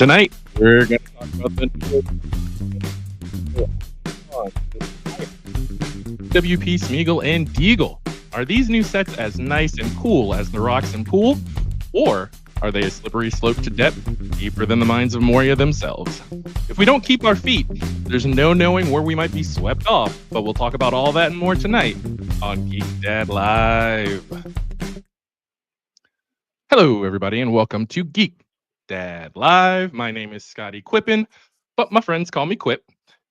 Tonight, we're going to talk about the WP, Sméagol, and Déagol. Are these new sets as nice and cool as the rocks and pool? Or are they a slippery slope to depth deeper than the minds of Moria themselves? If we don't keep our feet, there's no knowing where we might be swept off, but we'll talk about all that and more tonight on Geek Dad Live. Hello, everybody, and welcome to Geek Dad Live. My name is Scotty Quippin, but my friends call me Quip,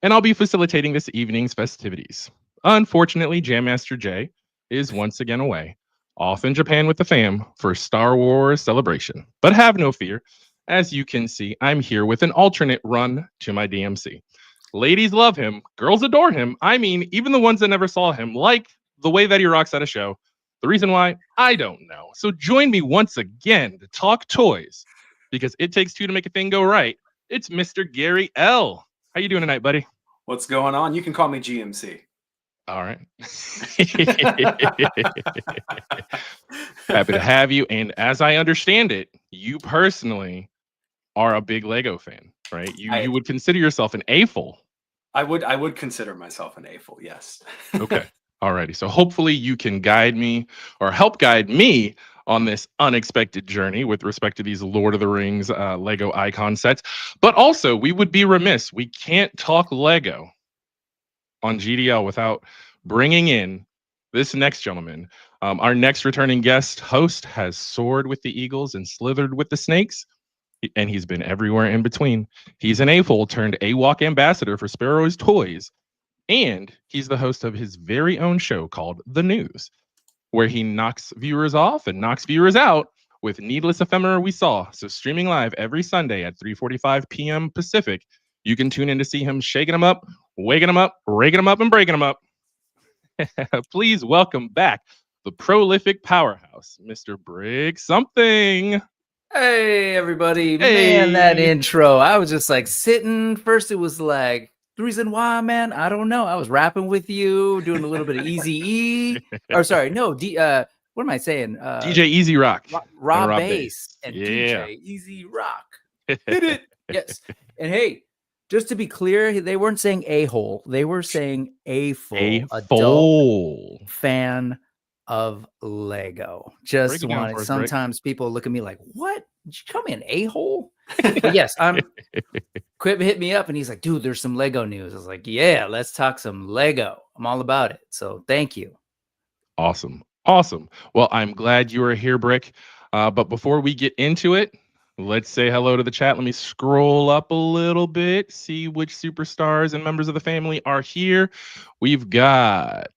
and I'll be facilitating this evening's festivities. Unfortunately, Jam Master Jay is once again away, off in Japan with the fam for Star Wars Celebration. But have no fear. As you can see, I'm here with an alternate run to my DMC. Ladies love him. Girls adore him. I mean, even the ones that never saw him, like the way that he rocks at a show. The reason why, I don't know. So join me once again to talk toys, because it takes two to make a thing go right. It's Mr. Gary L. How you doing tonight, buddy? What's going on? You can call me GMC. All right. Happy to have you. And as I understand it, you personally are a big Lego fan, right? You would consider yourself an AFOL. I would consider myself an AFOL, yes. Okay. Alrighty. So hopefully you can guide me or help guide me on this unexpected journey with respect to these Lord of the Rings Lego icon sets. But also, we would be remiss. We can't talk Lego on GDL without bringing in this next gentleman. Our next returning guest host has soared with the eagles and slithered with the snakes, and he's been everywhere in between. He's an AFOL turned AWOC ambassador for Sparrow's Toys, and he's the host of his very own show called The News, where he knocks viewers off and knocks viewers out with needless ephemera we saw. So streaming live every Sunday at 3:45 p.m. Pacific, you can tune in to see him shaking them up, waking them up, raking them up, and breaking them up. Please welcome back the prolific powerhouse, Mr. Brig Something. Hey, everybody. Hey. Man, that intro. I was just like sitting. First, it was like, the reason why, man, I don't know. I was rapping with you, doing a little bit of Easy E. Or sorry, no, what am I saying? DJ Easy Rock. Raw Rob bass and Yeah. DJ Easy Rock. Hit it. Yes. And hey, just to be clear, they weren't saying a-hole. They were saying a-full adult fan of Lego. Just wanted. Sometimes people look at me like, what? Did you call me an a-hole? But yes, I'm Quip hit me up and he's like, dude, there's some Lego news. I was like, yeah, let's talk some Lego. I'm all about it. So thank you. Awesome. Well, I'm glad you are here, Brick. But before we get into it, let's say hello to the chat. Let me scroll up a little bit, see which superstars and members of the family are here. We've got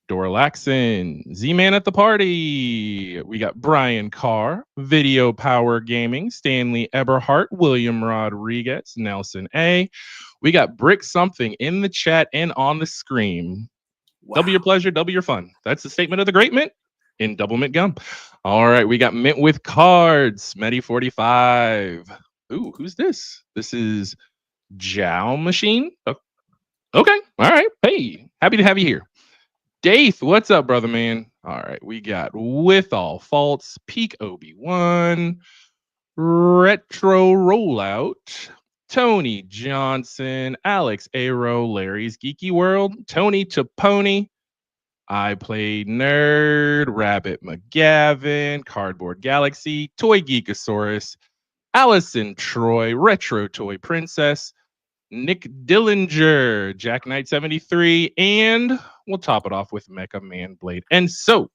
Dorlaxon, Z-Man at the party. We got Brian Carr, Video Power Gaming, Stanley Eberhart, William Rodriguez, Nelson A. We got Brick Something in the chat and on the screen. Wow. Double your pleasure, double your fun. That's the statement of the great mint in Double Mint Gum. All right, we got Mint with Cards, Medi45. Ooh, who's this? This is Jow Machine. Oh, okay, all right. Hey, happy to have you here. Daith, what's up, brother man? All right, we got With All Faults, Peak Obi-Wan, Retro Rollout, Tony Johnson, Alex Aero, Larry's Geeky World, Tony Taponi, I Played Nerd, Rabbit McGavin, Cardboard Galaxy, Toy Geekosaurus, Allison Troy, Retro Toy Princess, Nick Dillinger, Jack Knight 73, and we'll top it off with Mecha Man Blade, and so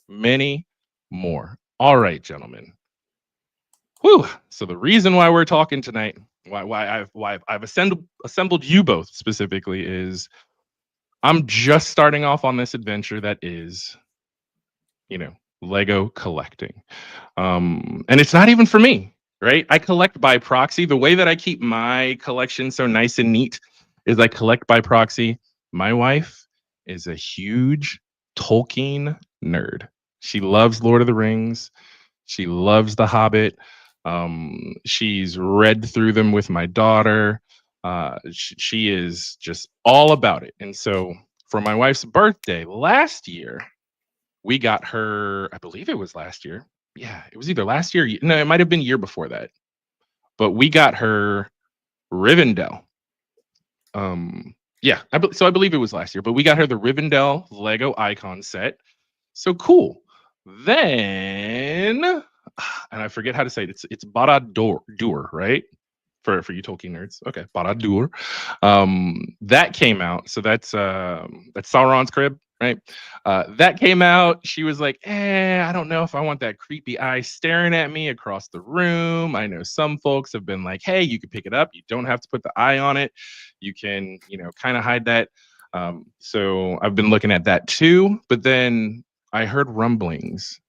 many more. All right, gentlemen. Whew. So the reason why we're talking tonight, why I've assembled you both specifically, is I'm just starting off on this adventure that is, Lego collecting, and it's not even for me. Right? I collect by proxy. The way that I keep my collection so nice and neat is I collect by proxy. My wife is a huge Tolkien nerd. She loves Lord of the Rings. She loves The Hobbit. She's read through them with my daughter. She is just all about it. And so for my wife's birthday last year, we got her, I believe it was last year. Yeah, it was either last year. No, it might have been year before that. but we got her Rivendell. Yeah, so I believe it was last year, but we got her the Rivendell Lego icon set. So cool. Then, and I forget how to say it. It's Barad-dûr, right? For you Tolkien nerds. Okay, Barad-dûr. That came out. So that's Sauron's crib, right? That came out. She was like, I don't know if I want that creepy eye staring at me across the room. I know some folks have been like, hey, you can pick it up. You don't have to put the eye on it. You can, kind of hide that. So I've been looking at that too. But then I heard rumblings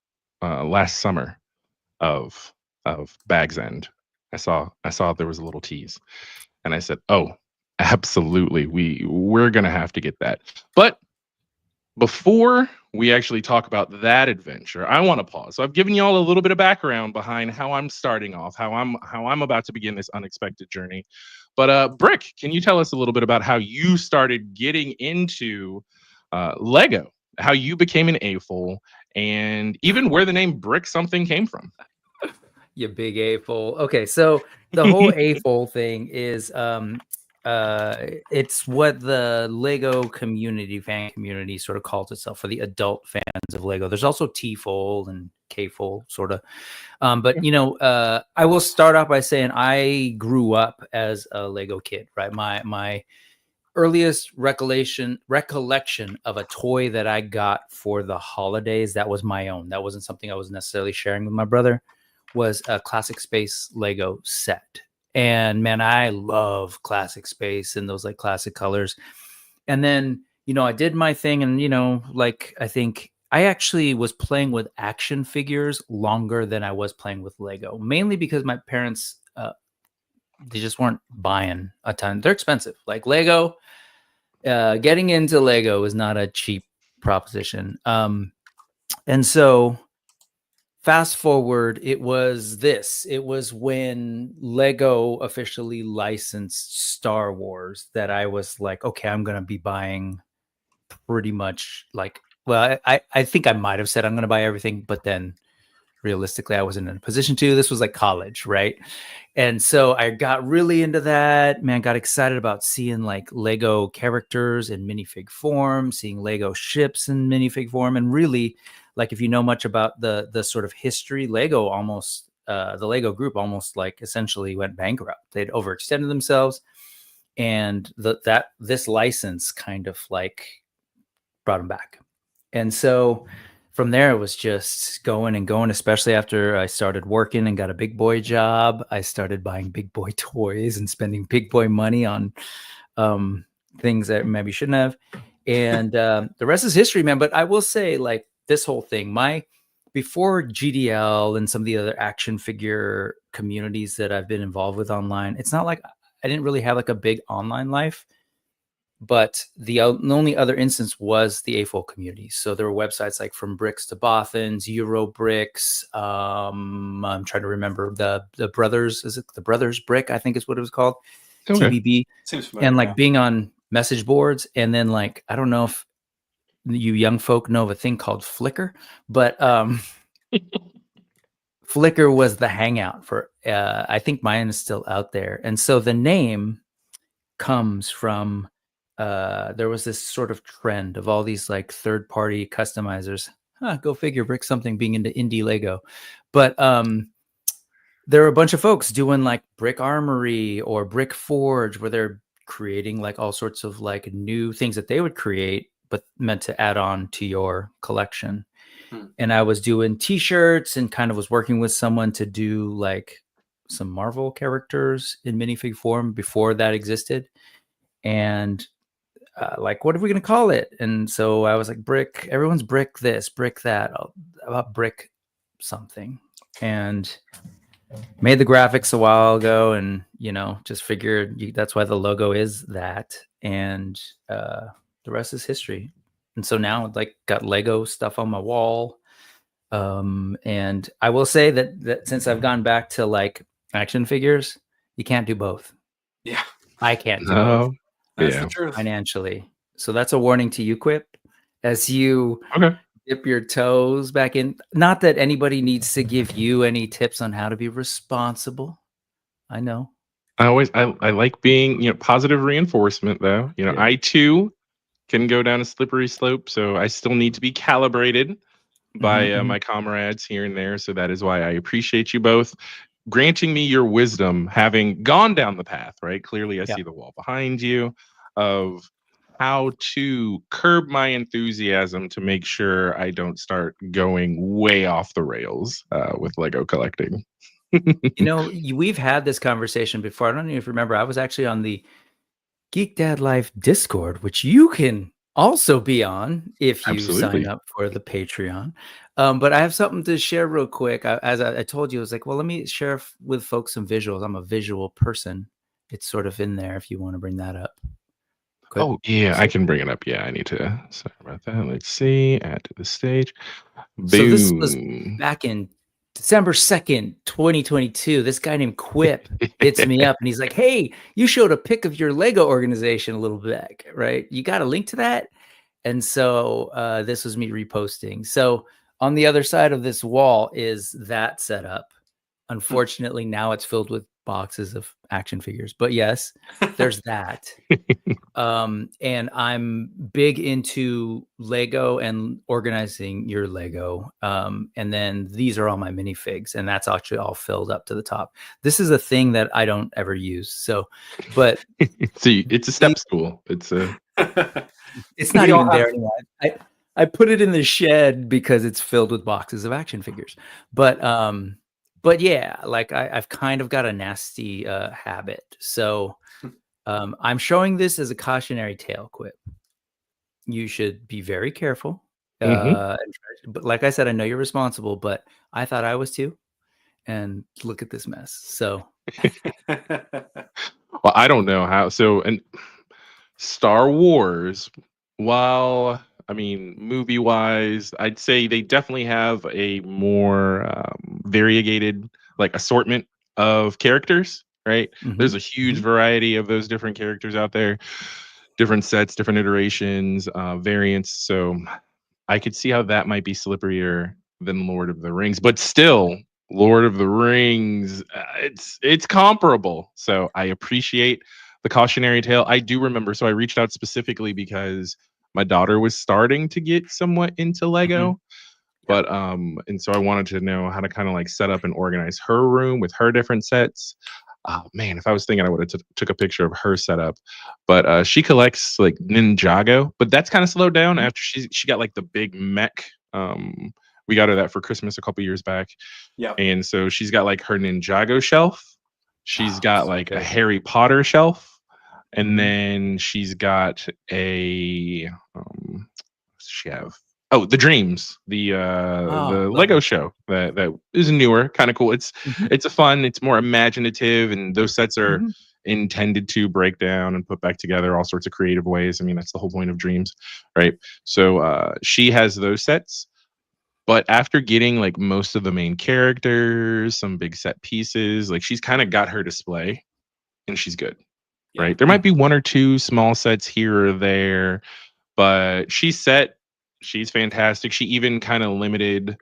last summer of Bag's End. I saw there was a little tease, and I said, "Oh, absolutely, we're gonna have to get that." But before we actually talk about that adventure, I want to pause. So I've given you all a little bit of background behind how I'm starting off, how I'm about to begin this unexpected journey. But Brick, can you tell us a little bit about how you started getting into Lego, how you became an AFOL, and even where the name Brick Something came from? You big AFOL. Okay, so the whole AFOL thing is it's what the Lego fan community sort of calls itself for the adult fans of Lego. There's also T-fold and K-fold sort of. But I will start off by saying I grew up as a Lego kid, right? My earliest recollection of a toy that I got for the holidays that was my own. That wasn't something I was necessarily sharing with my brother. Was a Classic Space Lego set. And man, I love Classic Space and those like classic colors. And then, I did my thing and, I think I actually was playing with action figures longer than I was playing with Lego, mainly because my parents, they just weren't buying a ton. They're expensive. Like Lego, getting into Lego is not a cheap proposition. And so fast forward, it was when Lego officially licensed Star Wars that I was like, okay, I'm going to be buying pretty much I think I might have said I'm going to buy everything, but then realistically, I wasn't in a position to. This was like college, right? And so I got really into that, man, got excited about seeing like Lego characters in minifig form, seeing Lego ships in minifig form, and really, like, if you know much about the sort of history, Lego almost, the Lego group almost like essentially went bankrupt. They'd overextended themselves, and this license kind of like brought them back. And so from there, it was just going and going, especially after I started working and got a big boy job. I started buying big boy toys and spending big boy money on things that maybe shouldn't have. And the rest is history, man. But I will say, like, this whole thing, before GDL and some of the other action figure communities that I've been involved with online, it's not like I didn't really have like a big online life. But the only other instance was the AFOL community. So there were websites like From Bricks to Bothans, Euro Bricks. I'm trying to remember the Brothers. Is it the Brothers Brick? I think is what it was called. Okay. TBB. Seems familiar. And like being on message boards. And then like, I don't know if you young folk know of a thing called Flickr, but Flickr was the hangout for, I think mine is still out there. And so the name comes from, there was this sort of trend of all these like third-party customizers. Go figure, Brick Something being into indie Lego. But there were a bunch of folks doing like Brick Armory or Brick Forge, where they're creating like all sorts of like new things that they would create, but meant to add on to your collection. And I was doing t-shirts and kind of was working with someone to do like some Marvel characters in minifig form before that existed. And like, what are we going to call it? And so I was like, Brick, everyone's Brick this, Brick that, about Brick Something. And made the graphics a while ago and, just figured that's why the logo is that. And the rest is history. And so now like got Lego stuff on my wall. And I will say that since I've gone back to like action figures, you can't do both. Yeah. I can't do both. That's the truth. Financially. So that's a warning to you, Quip, as you dip your toes back in. Not that anybody needs to give you any tips on how to be responsible. I know. I like being, positive reinforcement though. Yeah. I too can go down a slippery slope, so I still need to be calibrated by my comrades here and there. So that is why I appreciate you both granting me your wisdom, having gone down the path, right? Clearly, I see the wall behind you of how to curb my enthusiasm to make sure I don't start going way off the rails with Lego collecting. We've had this conversation before. I don't even remember. I was actually on the Geek Dad Life Discord, which you can also be on if you sign up for the Patreon. But I have something to share real quick. As I told you, I was like, well, let me share with folks some visuals. I'm a visual person. It's sort of in there if you want to bring that up. Quick. Oh, yeah, I can bring it up. Yeah, I need to. Sorry about that. Let's see. Add to the stage. Boom. So this was back in December 2nd, 2022. This guy named Quip hits me up and he's like, hey, you showed a pic of your Lego organization a little back, right? You got a link to that? And so this was me reposting. So on the other side of this wall is that setup. Unfortunately, now it's filled with boxes of action figures. But yes, there's that. And I'm big into Lego and organizing your Lego. And then these are all my minifigs, and that's actually all filled up to the top. This is a thing that I don't ever use. So, but see, it's a step stool. It's a. It's not even there anymore. I put it in the shed because it's filled with boxes of action figures. But yeah, like I've kind of got a nasty habit. So I'm showing this as a cautionary tale, Quip. You should be very careful. But like I said, I know you're responsible, but I thought I was too. And look at this mess. So well, I don't know how. So, and Star Wars, while I mean, movie wise, I'd say they definitely have a more variegated like assortment of characters, right? There's a huge variety of those different characters out there, different sets, different iterations, variants. So I could see how that might be slipperier than Lord of the Rings, but still, Lord of the Rings, it's comparable. So I appreciate the cautionary tale. I do remember, so I reached out specifically because my daughter was starting to get somewhat into Lego. But and so I wanted to know how to kind of like set up and organize her room with her different sets. Man, if I was thinking, I would have took a picture of her setup. But she collects like Ninjago, but that's kind of slowed down after she got like the big mech. We got her that for Christmas a couple years back. Yeah. And so she's got like her Ninjago shelf. She's got like a Harry Potter shelf. And then she's got a she have the Dreams, the Lego show that is newer, kind of cool. It's a fun, it's more imaginative, and those sets are intended to break down and put back together all sorts of creative ways. I mean, that's the whole point of Dreams, right? So she has those sets. But after getting like most of the main characters, some big set pieces, like she's kind of got her display and she's good. Yeah. Right. There might be one or two small sets here or there, but she's set. She's fantastic. She even kind of limited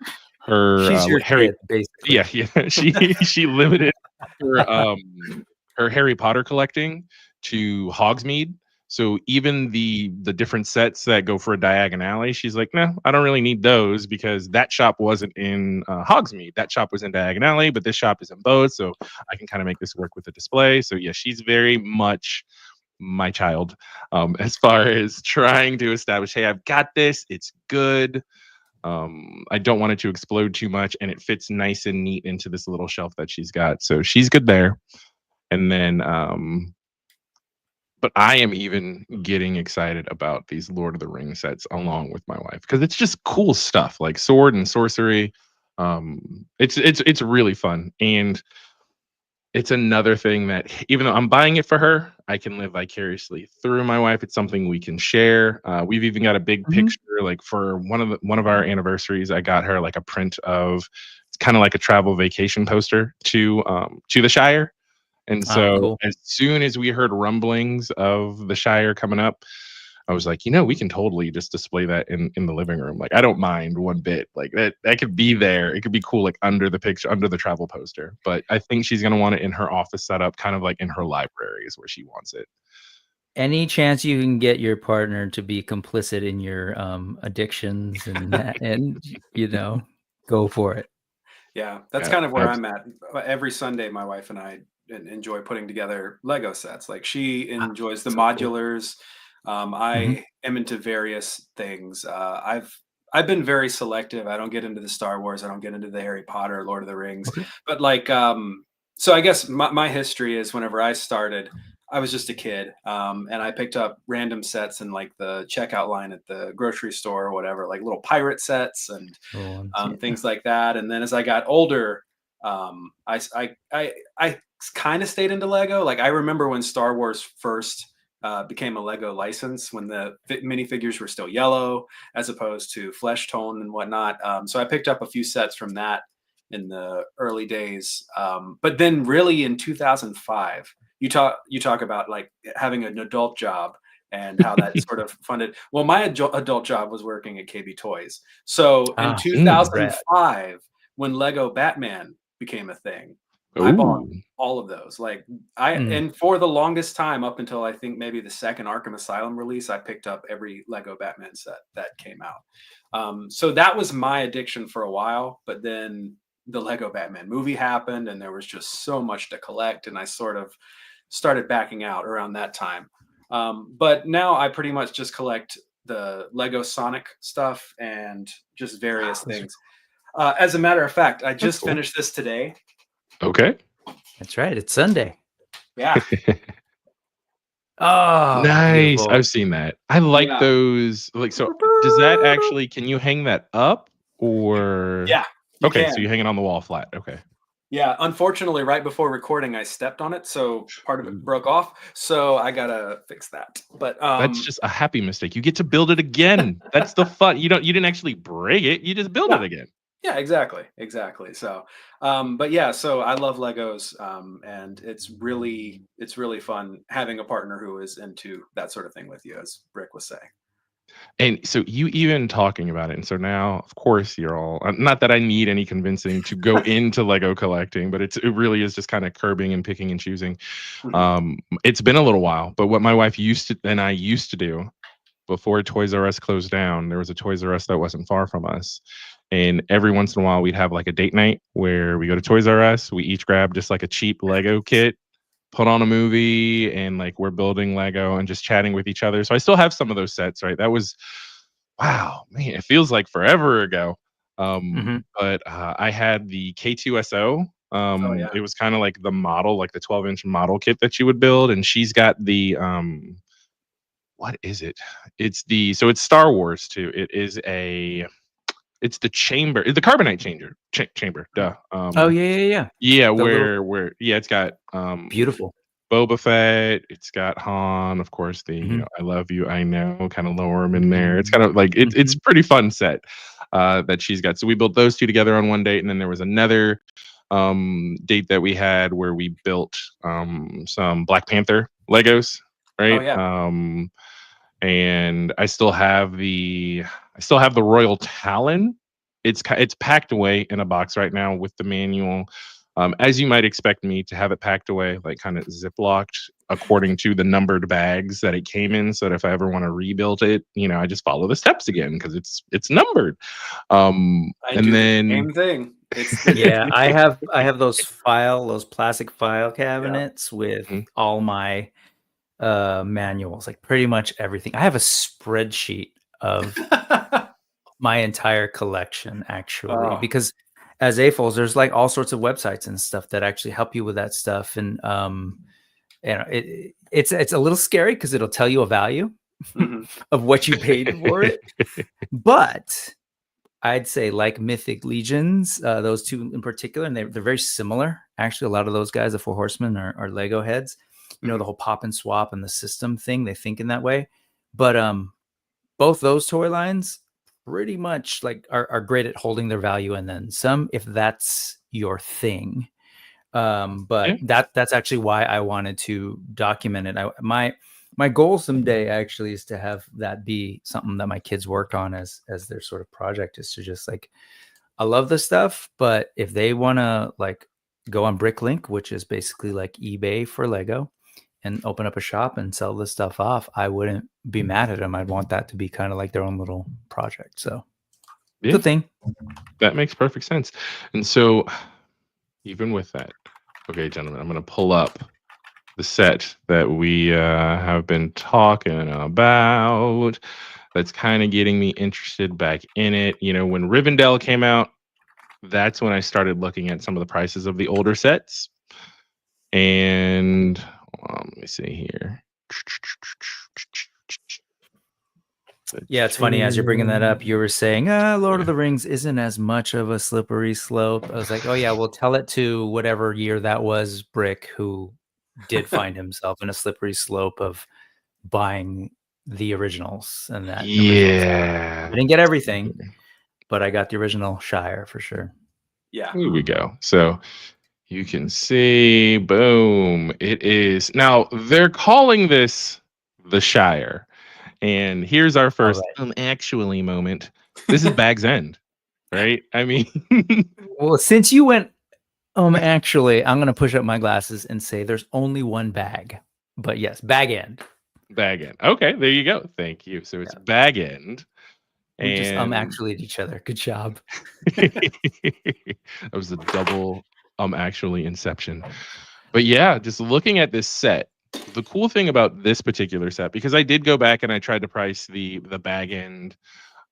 her Harry. Kid, basically. Yeah. She limited her Harry Potter collecting to Hogsmeade. So even the different sets that go for a Diagon Alley, she's like, no, I don't really need those because that shop wasn't in Hogsmeade. That shop was in Diagon Alley, but this shop is in both. So I can kind of make this work with the display. So yeah, she's very much my child as far as trying to establish, hey, I've got this. It's good. I don't want it to explode too much, and it fits nice and neat into this little shelf that she's got. So she's good there. And then but I am even getting excited about these Lord of the Rings sets along with my wife because it's just cool stuff like sword and sorcery. It's really fun, and it's another thing that even though I'm buying it for her, I can live vicariously through my wife. It's something we can share. We've even got a big picture, like for one of our anniversaries. I got her like a print of it's kind of like a travel vacation poster to the Shire. And so as soon as we heard rumblings of the Shire coming up, I was like, we can totally just display that in the living room. Like, I don't mind one bit. Like that could be there. It could be cool, like under the picture, under the travel poster. But I think she's gonna want it in her office setup, kind of like in her library is where she wants it. Any chance you can get your partner to be complicit in your addictions and go for it. Yeah, that's Yeah, kind of where I'm at. Every Sunday, my wife and I enjoy putting together Lego sets. Like she enjoys the modulars. I am into various things. I've been very selective. I don't get into the Star Wars. I don't get into the Harry Potter, Lord of the Rings. Okay. But like, so I guess my history is whenever I started, I was just a kid, and I picked up random sets in like the checkout line at the grocery store or whatever, like little pirate sets and things like that. And then as I got older, I kind of stayed into Lego. Like I remember when Star Wars first became a Lego license, when the minifigures were still yellow as opposed to flesh tone and whatnot. So I picked up a few sets from that in the early days. But then really in 2005, you talk about like having an adult job and how that sort of funded. Well, my adult job was working at KB Toys. So in 2005, when Lego Batman became a thing, I bought all of those. Like and for the longest time, up until I think maybe the second Arkham Asylum release, I picked up every Lego Batman set that came out. So that was my addiction for a while, but then the Lego Batman movie happened and there was just so much to collect, and I sort of started backing out around that time. But now I pretty much just collect the Lego Sonic stuff and just various things. As a matter of fact, I just finished this today. Okay. That's right. It's Sunday. Yeah. Oh, nice. beautiful. I've seen that. I like those. Like, so does that actually, can you hang that up or? Yeah. Okay. So you hang it on the wall flat. Okay. Yeah. Unfortunately, right before recording, I stepped on it. So part of it broke off. So I got to fix that. But that's just a happy mistake. You get to build it again. That's the fun. You didn't actually break it. You just build it again. Yeah, exactly. So, but yeah, so I love Legos, and it's really fun having a partner who is into that sort of thing with you, as Rick was saying. And so you even talking about it, and so now, of course, you're all, not that I need any convincing to go into Lego collecting, but it really is just kind of curbing and picking and choosing. It's been a little while, but what my wife used to do before Toys R Us closed down, there was a Toys R Us that wasn't far from us. And every once in a while, we'd have like a date night where we go to Toys R Us. We each grab just like a cheap Lego kit, put on a movie, and like we're building Lego and just chatting with each other. So I still have some of those sets, right? That was, wow, man, it feels like forever ago. But I had the K2SO. It was kind of like the model, like the 12-inch model kit that you would build. And she's got the, what is it? So it's Star Wars too. It's the chamber, the carbonite chamber. Duh. Yeah. Yeah, where it's got beautiful Boba Fett. It's got Han, of course. The I love you, I know, kind of lower him in there. It's kind of like it's pretty fun set that she's got. So we built those two together on one date, and then there was another date that we had where we built some Black Panther Legos, right? Oh, yeah. And I still have the Royal Talon. It's packed away in a box right now with the manual, as you might expect me to have it packed away, like kind of ziplocked according to the numbered bags that it came in, so that if I ever want to rebuild it, I just follow the steps again because it's numbered. And then the same thing. Yeah, I have those plastic file cabinets with all my manuals, like pretty much everything. I have a spreadsheet of my entire collection, actually, because as AFOLs, there's like all sorts of websites and stuff that actually help you with that stuff. And it's a little scary because it'll tell you a value of what you paid for it. But I'd say like Mythic Legions, those two in particular, and they're very similar. Actually, a lot of those guys, the Four Horsemen, are Lego heads. The whole pop and swap and the system thing, they think in that way. But both those toy lines pretty much like are great at holding their value and then some, if that's your thing. But that's actually why I wanted to document it. My My goal someday actually is to have that be something that my kids work on as their sort of project, is to just like, I love this stuff, but if they want to like go on Bricklink, which is basically like eBay for Lego, and open up a shop and sell this stuff off, I wouldn't be mad at them. I'd want that to be kind of like their own little project. So good thing. That makes perfect sense. And so even with that, okay, gentlemen, I'm going to pull up the set that we have been talking about. That's kind of getting me interested back in it. You know, when Rivendell came out, that's when I started looking at some of the prices of the older sets. And let me see here. Yeah, it's funny, as you're bringing that up, you were saying, Lord of the Rings isn't as much of a slippery slope. I was like, oh yeah, well, tell it to whatever year that was, Brick, who did find himself in a slippery slope of buying the originals. And that I didn't get everything, but I got the original Shire for sure. Yeah. Here we go. So you can see, boom, it is. Now, they're calling this the Shire. And here's our first actually moment. This is Bag's End, right? I mean, well, since you went, actually, I'm going to push up my glasses and say there's only one bag. But yes, Bag End. Bag End. Okay, there you go. Thank you. So it's Bag End. We just actually at each other. Good job. That was a double actually inception. But yeah, just looking at this set, the cool thing about this particular set, because I did go back and I tried to price the Bag End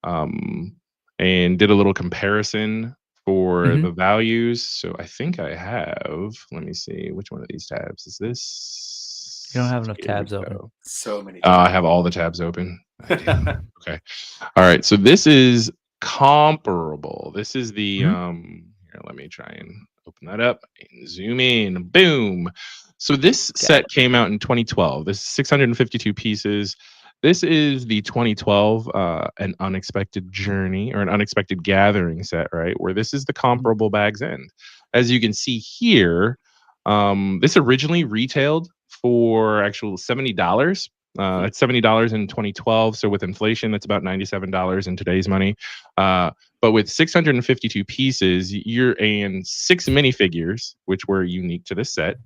and did a little comparison for the values. So I think I have, let me see, which one of these tabs is this? You don't have enough tabs open. So many tabs. I have all the tabs open. Okay. All right. So this is comparable. This is the here, let me try and open that up and zoom in. Boom. So this set came out in 2012. This is 652 pieces. This is the 2012 An Unexpected Journey or An Unexpected Gathering set, right? Where this is the comparable Bag's End. As you can see here, this originally retailed for actual $70. It's $70 in 2012. So with inflation, that's about $97 in today's money. But with 652 pieces, you're in 6 minifigures, which were unique to this set.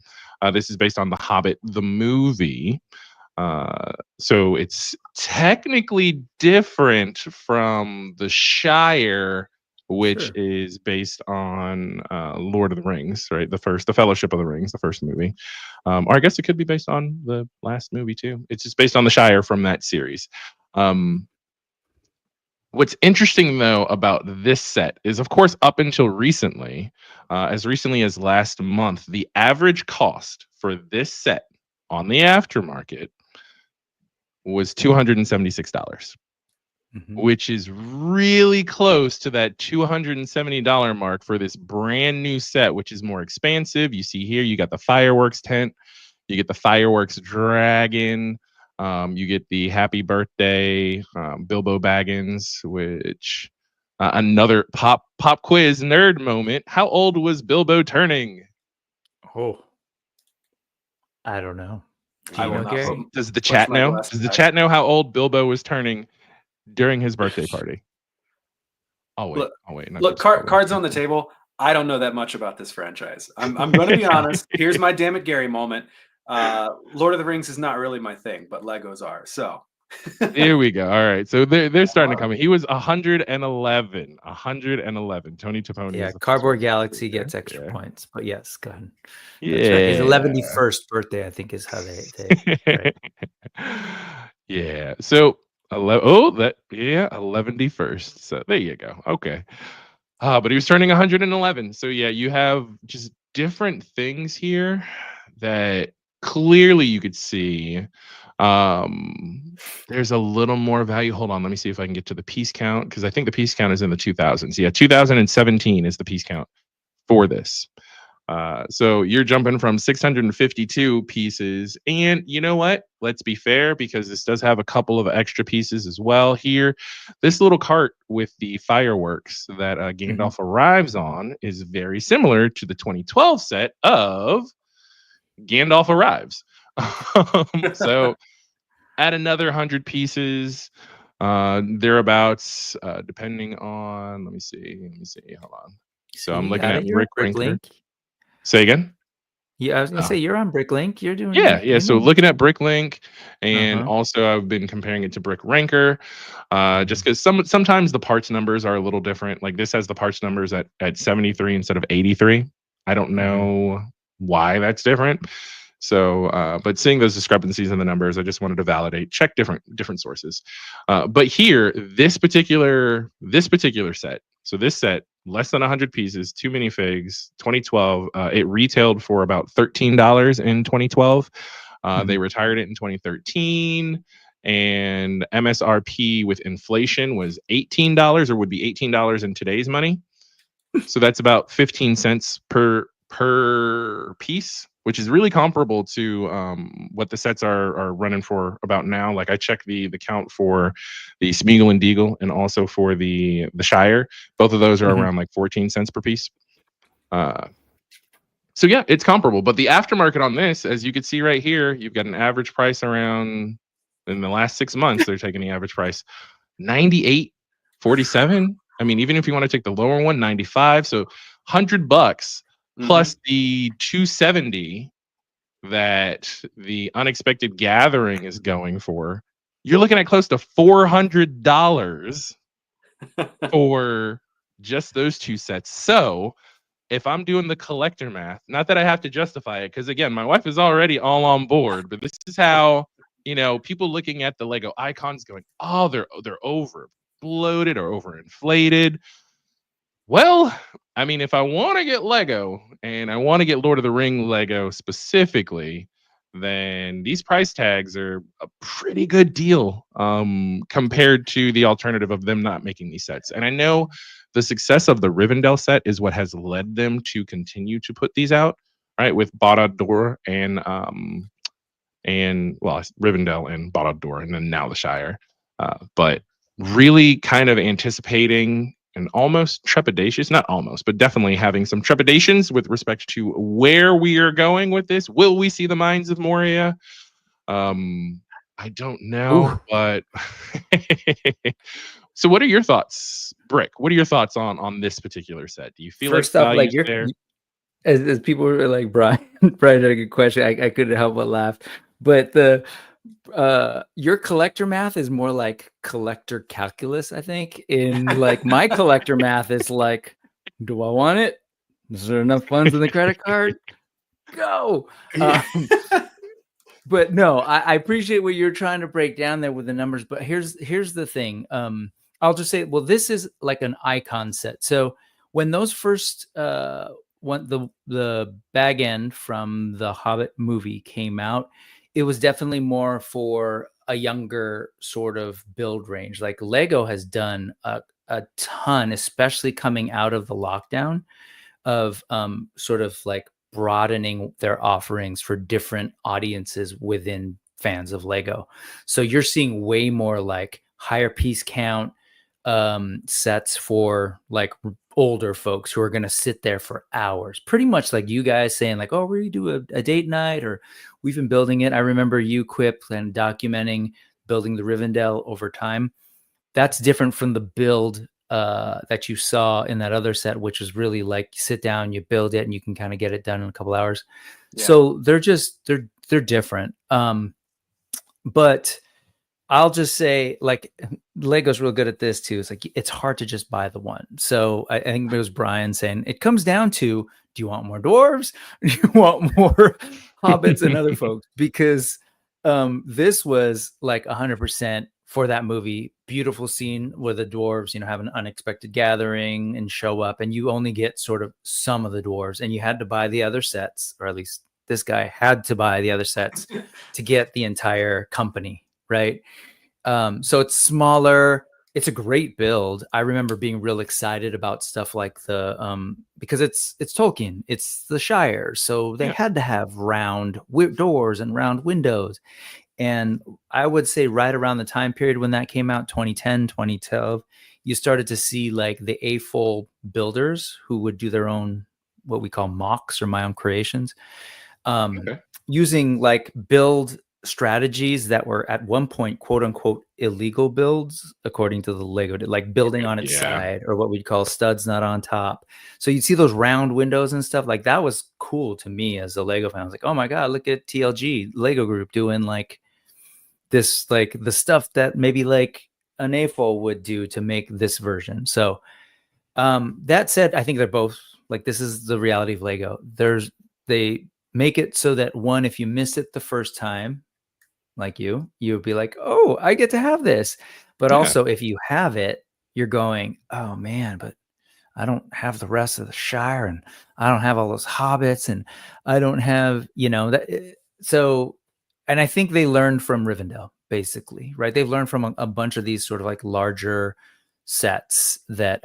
This is based on The Hobbit, the movie. So it's technically different from the Shire, which is based on Lord of the Rings, right? The Fellowship of the Rings, the first movie. Or I guess it could be based on the last movie too. It's just based on the Shire from that series. What's interesting though about this set is, of course, up until recently, as recently as last month, the average cost for this set on the aftermarket was $276. Which is really close to that $270 mark for this brand new set, which is more expansive. You see here, you got the fireworks tent, you get the fireworks dragon, you get the happy birthday Bilbo Baggins, which another pop quiz nerd moment. How old was Bilbo turning? Oh, I don't know. Does the chat know? Does the chat know how old Bilbo was turning during his birthday party? Look, cards on the table. I don't know that much about this franchise. I'm going to be honest. Here's my damn it Gary moment. Lord of the Rings is not really my thing, but Legos are. So here we go. All right. So they're starting to come in. He was 111. 111. Tony Toponi. Yeah, Cardboard Galaxy gets extra points. But yes, go ahead. Yeah. Right. His 11th birthday, I think, is how they right. Yeah. So 11st. So there you go. Okay. But he was turning 111. So yeah, you have just different things here that clearly you could see. There's a little more value. Hold on, let me see if I can get to the piece count, because I think the piece count is in the 2000s. Yeah, 2017 is the piece count for this. So you're jumping from 652 pieces, and you know what? Let's be fair, because this does have a couple of extra pieces as well here. This little cart with the fireworks that Gandalf arrives on is very similar to the 2012 set of Gandalf Arrives. So add another 100 pieces, thereabouts, depending on. Let me see. Hold on. So I'm looking at You're on Bricklink. Bricklink. Say again. Yeah, I was gonna say you're on Bricklink. You're doing. Yeah. So looking at Bricklink, and Uh-huh. also I've been comparing it to Brick Ranker, just because sometimes the parts numbers are a little different. Like this has the parts numbers at 73 instead of 83. I don't know why that's different. So, but seeing those discrepancies in the numbers, I just wanted to validate, check different sources. But here, this particular set. So this set, less than 100 pieces, 2 minifigs, 2012. It retailed for about $13 in 2012. They retired it in 2013, and MSRP with inflation was $18, or would be $18 in today's money. So that's about 15 cents per piece, which is really comparable to what the sets are running for about now. Like I checked the count for the Sméagol and Déagol, and also for the Shire. Both of those are around like 14 cents per piece. So yeah, it's comparable. But the aftermarket on this, as you can see right here, you've got an average price around, in the last 6 months, they're taking the average price $98.47. I mean, even if you want to take the lower one, 95. So $100 plus the 270 that the Unexpected Gathering is going for, you're looking at close to $400 for just those two sets. So if I'm doing the collector math, not that I have to justify it, because again, my wife is already all on board, but this is how, people looking at the Lego icons going, oh, they're over bloated or overinflated. Well, I mean, if I want to get Lego, and I want to get Lord of the Ring Lego specifically, then these price tags are a pretty good deal compared to the alternative of them not making these sets. And I know the success of the Rivendell set is what has led them to continue to put these out, right? With Barad-dûr and Rivendell and Barad-dûr, and then now the Shire. But really kind of anticipating and almost trepidatious, not almost, but definitely having some trepidations with respect to where we are going with this. Will we see the Mines of Moria? I don't know, but so what are your thoughts, Brick? What are your thoughts on this particular set? Do you feel first like off, like you're there? As people were like, Brian had a good question. I couldn't help but laugh. But your collector math is more like collector calculus, I think. In like my collector math is like, do I want it? Is there enough funds in the credit card? Go. But no, I appreciate what you're trying to break down there with the numbers. But here's the thing. I'll just say, well, this is like an icon set. So when those first when the bag end from the Hobbit movie came out, it was definitely more for a younger sort of build range. Like Lego has done a ton, especially coming out of the lockdown, of sort of like broadening their offerings for different audiences within fans of Lego. So you're seeing way more like higher piece count sets for like older folks who are going to sit there for hours, pretty much like you guys saying like, oh, we do a date night, or we've been building it. I remember you, Quip, and documenting building the Rivendell over time. That's different from the build that you saw in that other set, which was really like you sit down, you build it, and you can kind of get it done in a couple hours. Yeah. So they're different. But I'll just say, like, Lego's real good at this too. It's like, it's hard to just buy the one. So I think it was Brian saying it comes down to, do you want more dwarves? Do you want more hobbits and other folks? Because this was like 100% for that movie. Beautiful scene where the dwarves, have an unexpected gathering and show up, and you only get sort of some of the dwarves, and you had to buy the other sets, or at least this guy had to buy the other sets to get the entire company. Right. So it's smaller. It's a great build. I remember being real excited about stuff like the because it's Tolkien, it's the Shire. So they had to have round doors and round windows. And I would say right around the time period when that came out, 2010, 2012, you started to see like the AFOL builders who would do their own, what we call mocks or my own creations, using like build strategies that were at one point, quote unquote, illegal builds, according to the Lego, like building on its side, or what we'd call studs not on top. So you'd see those round windows and stuff. Like that was cool to me as a Lego fan. I was like, oh my God, look at TLG Lego Group doing like this, like the stuff that maybe like an AFOL would do to make this version. So that said, I think they're both like, this is the reality of Lego. They make it so that one, if you missed it the first time, like you would be like, oh, I get to have this. But also if you have it, you're going, oh man, but I don't have the rest of the Shire, and I don't have all those hobbits, and I don't have, that. So, and I think they learned from Rivendell, basically, right? They've learned from a bunch of these sort of like larger sets that,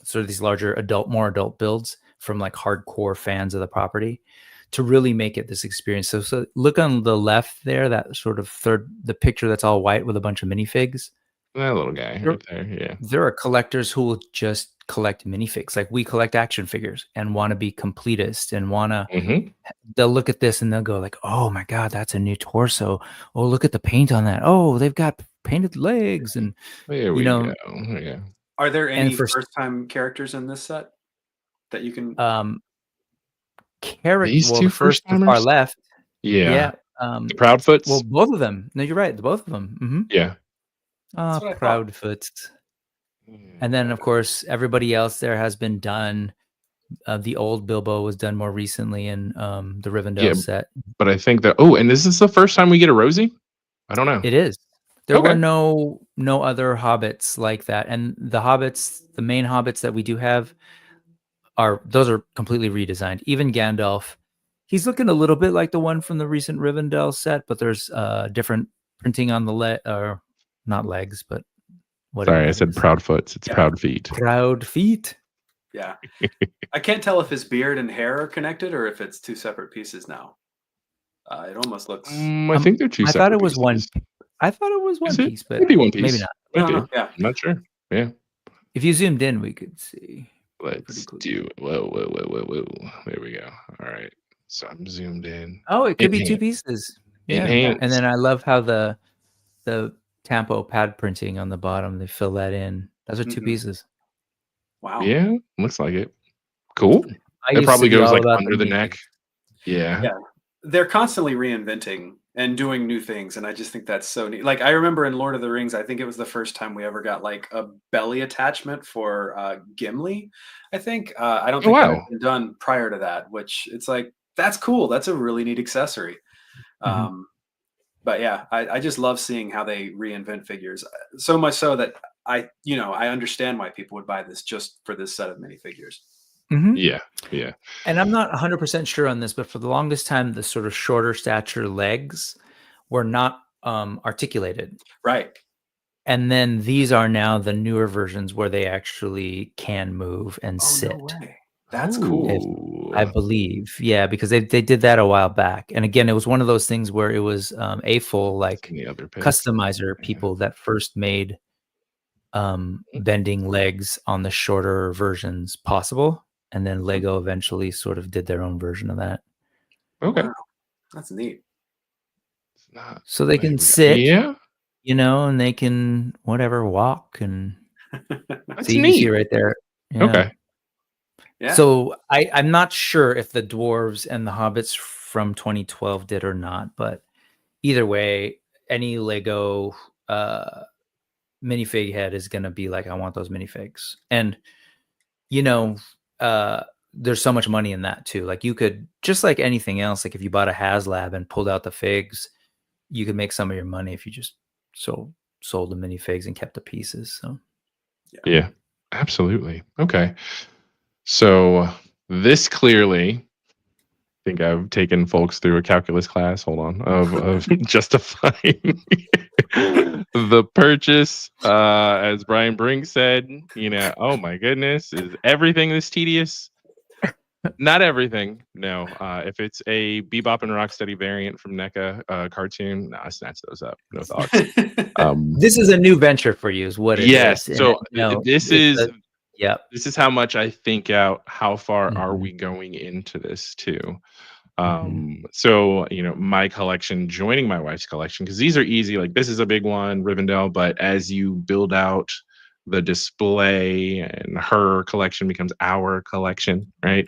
sort of these larger more adult builds from like hardcore fans of the property, to really make it this experience. So look on the left there, that sort of the picture that's all white with a bunch of minifigs. That little guy right there, yeah. There are collectors who will just collect minifigs. Like we collect action figures and want to be completist and want to, they'll look at this and they'll go like, oh my God, that's a new torso. Oh, look at the paint on that. Oh, they've got painted legs. And, there we go. Yeah. Are there any first-time characters in this set that you can... These two first far left. Yeah. The Proudfoots. Well, both of them. No, you're right. Both of them. Yeah. Proudfoots. And then, of course, everybody else there has been done. The old Bilbo was done more recently in the Rivendell set. But I think that. Oh, and is this the first time we get a Rosie? I don't know. It is. There were no other hobbits like that, and the main hobbits that we do have, those are completely redesigned. Even Gandalf, he's looking a little bit like the one from the recent Rivendell set, but there's different printing on the not legs, but whatever. Sorry, I said Proudfoots. It's Proud Feet. Proud Feet. Yeah. I can't tell if his beard and hair are connected or if it's two separate pieces now. It almost looks... I think they're two separate pieces. I thought it was one piece, but maybe one piece. Maybe not. Maybe. Yeah. I'm not sure. Yeah. If you zoomed in, we could see. Let's do it. Whoa. There we go. All right. So I'm zoomed in. Oh, it could be two pieces. Yeah. And then I love how the Tampo pad printing on the bottom, they fill that in. Those are two pieces. Wow. Yeah, looks like it. Cool. It probably goes like under the neck. Yeah. They're constantly reinventing and doing new things, and I just think that's so neat. Like I remember in Lord of the Rings, I think it was the first time we ever got like a belly attachment for Gimli. I think I don't think that had been done prior to that, which it's like that's cool. That's a really neat accessory. But yeah, I just love seeing how they reinvent figures. So much so that I understand why people would buy this just for this set of minifigures. Yeah. And I'm not 100% sure on this, but for the longest time, the sort of shorter stature legs were not articulated. Right. And then these are now the newer versions where they actually can move and sit. No way. That's cool. I believe. Yeah, because they did that a while back. And again, it was one of those things where it was AFOL, like customizer people that first made bending legs on the shorter versions possible. And then Lego eventually sort of did their own version of that. Okay. Wow. That's neat. So they can sit, and they can walk and that's see, neat right there. Yeah. Okay. Yeah. So I'm not sure if the dwarves and the hobbits from 2012 did or not, but either way, any Lego minifig head is going to be like, I want those minifigs. And, there's so much money in that too. Like you could, just like anything else, like if you bought a HasLab and pulled out the figs, you could make some of your money if you just sold the minifigs and kept the pieces. So yeah, absolutely. Okay. So this clearly, I think I've taken folks through a calculus class, of justifying the purchase. As Brian Brink said, oh my goodness, is everything this tedious? Not everything, no. If it's a Bebop and Rocksteady variant from NECA cartoon, I snatch those up. No thoughts. This is a new venture for you, is what it is. Yes. So this is how much I think out. How far are we going into this too? So, my collection joining my wife's collection, because these are easy, like this is a big one, Rivendell, but as you build out the display and her collection becomes our collection, right?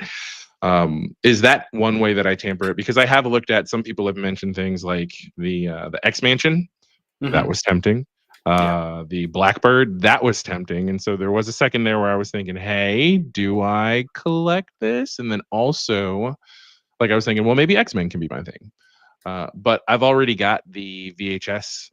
Is that one way that I tamper it? Because I have looked at, some people have mentioned things like the X Mansion, that was tempting. The Blackbird, that was tempting. And so there was a second there where I was thinking, hey, do I collect this? And then also, like I was thinking, well, maybe X-Men can be my thing. But I've already got the VHS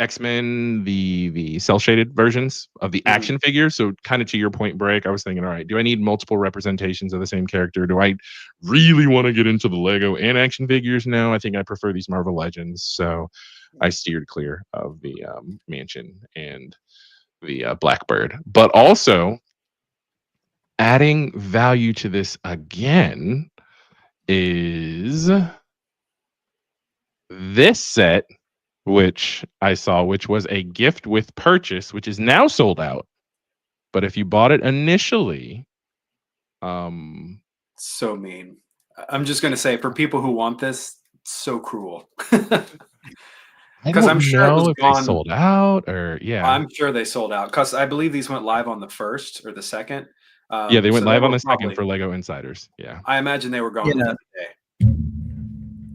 X-Men, the cell shaded versions of the action figures. So kind of to your point, Break, I was thinking, all right, do I need multiple representations of the same character? Do I really want to get into the Lego and action figures? No, I think I prefer these Marvel Legends. So I steered clear of the Mansion and the Blackbird. But also adding value to this again is this set, which I saw, which was a gift with purchase, which is now sold out. But if you bought it initially, so mean. I'm just gonna say, for people who want this, so cruel. Because I'm sure it was gone. They sold out, or I'm sure they sold out, because I believe these went live on the 1st or the 2nd. Yeah, they went live on the 2nd for Lego Insiders. Yeah, I imagine they were gone within a day.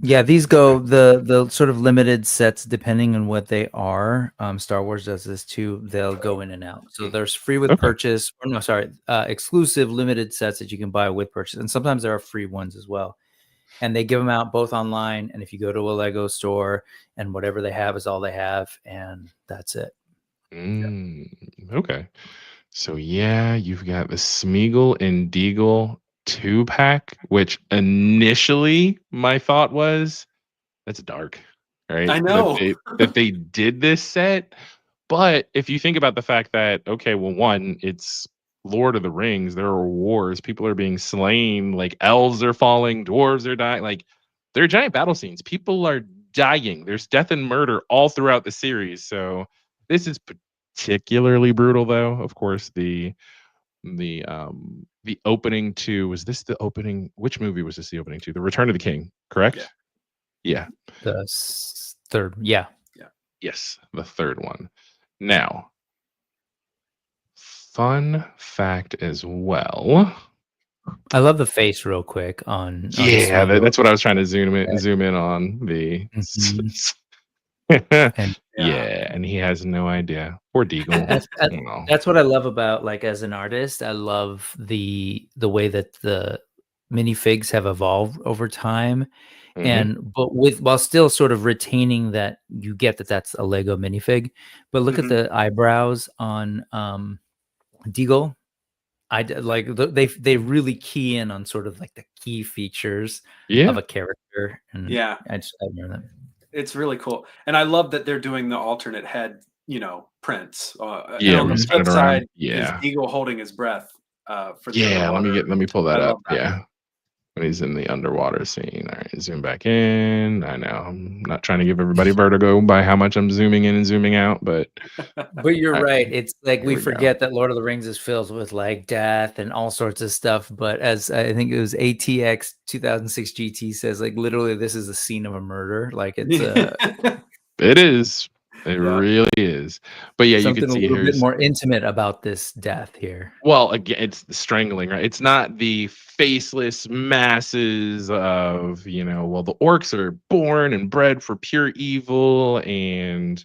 Yeah, these go the sort of limited sets, depending on what they are. Star Wars does this too. They'll go in and out. So there's free with purchase, or no, sorry, exclusive limited sets that you can buy with purchase, and sometimes there are free ones as well. And they give them out both online, and if you go to a Lego store, and whatever they have is all they have, and that's it. Okay, so yeah, you've got the Sméagol and Déagol 2-pack, which initially my thought was, that's dark, right? I know that they did this set, but if you think about the fact that, okay, well, one, it's Lord of the Rings, there are wars, people are being slain, like elves are falling, dwarves are dying, like there are giant battle scenes, people are dying, there's death and murder all throughout the series. So this is particularly brutal, though. Of course, the opening to, was this the opening, which movie was this the opening to? The Return of the King, correct? Yeah. The third, yeah. Yes, the third one. Now, fun fact as well, I love the face real quick on that's what I was trying to zoom in on the and he has no idea. Poor Déagol. That's what I love about, like, as an artist, I love the way that the minifigs have evolved over time, but while still sort of retaining that you get that that's a Lego minifig. But look at the eyebrows on Déagol. They really key in on sort of like the key features of a character, and I admire them. It's really cool, and I love that they're doing the alternate head, prints. On the flip side, is Déagol holding his breath for the let me pull that up. When he's in the underwater scene. All right, zoom back in. I know I'm not trying to give everybody vertigo by how much I'm zooming in and zooming out, but you're right. It's like we forget that Lord of the Rings is filled with like death and all sorts of stuff. But as I think it was ATX 2006 GT says, like literally this is the scene of a murder. Like it's it is. It really is. But yeah, something you can see a little bit more intimate about this death here. Well, again, it's the strangling, right? It's not the faceless masses of, the orcs are born and bred for pure evil, and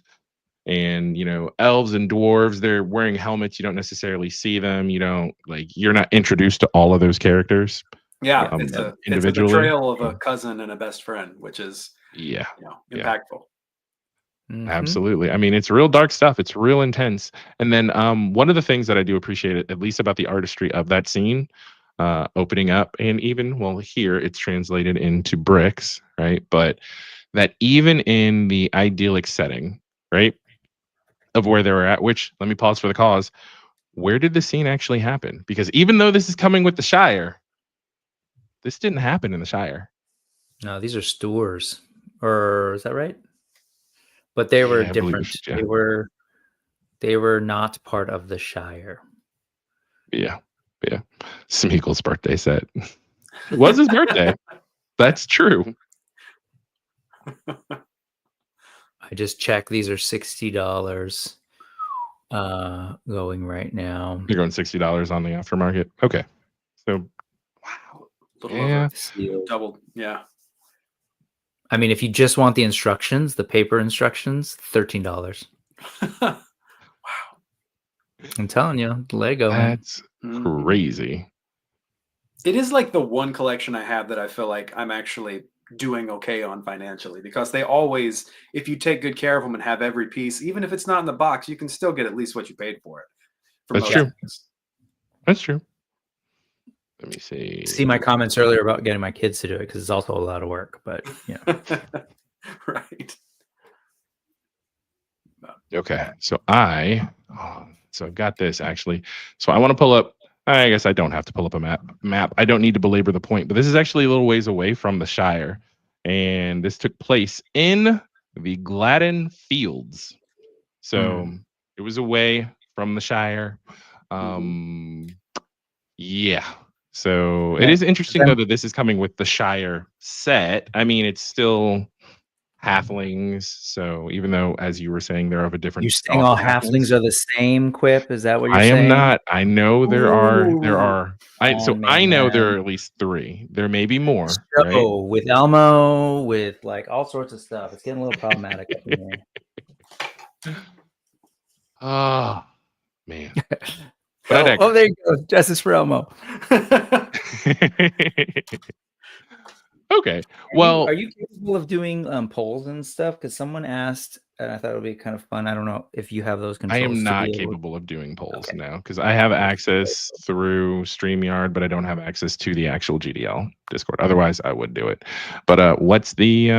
elves and dwarves, they're wearing helmets. You don't necessarily see them. You're not introduced to all of those characters. Yeah, it's a betrayal of a cousin and a best friend, which is impactful. Absolutely. I mean, it's real dark stuff. It's real intense. And then one of the things that I do appreciate, at least about the artistry of that scene, opening up, and even, well, here it's translated into bricks, right? But that even in the idyllic setting, right, of where they were at, which, let me pause for the cause, where did the scene actually happen? Because even though this is coming with the Shire, this didn't happen in the Shire. No, these are stores. Or is that right? But they were different. They were not part of the Shire. Yeah. Sméagol's birthday set. It was his birthday. That's true. I just checked. These are $60 going right now. You're going $60 on the aftermarket. Okay. So, wow. A little over double. Yeah. I mean, if you just want the instructions, the paper instructions, $13. Wow. I'm telling you, Lego. That's crazy. It is like the one collection I have that I feel like I'm actually doing okay on financially, because they always, if you take good care of them and have every piece, even if it's not in the box, you can still get at least what you paid for it. That's true. That's true. Let me see. See my comments earlier about getting my kids to do it, because it's also a lot of work, but yeah. Right. Okay. So I've got this actually. So I want to pull up, I guess I don't have to pull up a map. I don't need to belabor the point, but this is actually a little ways away from the Shire. And this took place in the Gladden Fields. So it was away from the Shire. Yeah. So it is interesting though that this is coming with the Shire set. I mean, it's still halflings. So even though, as you were saying, they're of a different. You're saying all halflings are the same, Quip? Is that what you're saying? I am not. I know there are. I know there are at least 3. There may be more. Right? With Elmo, with like all sorts of stuff. It's getting a little problematic up in here. Oh man. Oh, there you go. Justice for Elmo. Okay. Well, are you capable of doing polls and stuff? Because someone asked, and I thought it would be kind of fun. I don't know if you have those controls. I am not capable of doing polls now, because I have access through StreamYard, but I don't have access to the actual GDL Discord. Otherwise, I would do it. But what's the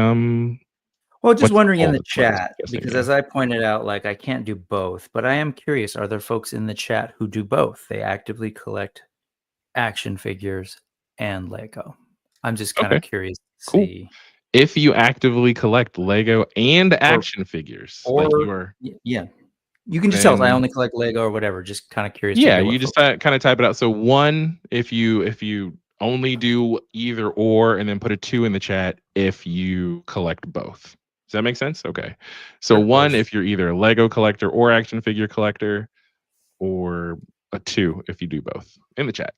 Well, just wondering in the chat, because as I pointed out, like I can't do both, but I am curious, are there folks in the chat who do both? They actively collect action figures and Lego. I'm just kind of curious to see. If you actively collect Lego and action figures, or like you are, you can just tell us I only collect Lego or whatever. Just kind of curious. Yeah, you just kind of type it out. So 1, if you only do either or, and then put a 2 in the chat if you collect both. Does that make sense? Okay. So 1 if you're either a Lego collector or action figure collector, or a 2 if you do both in the chat.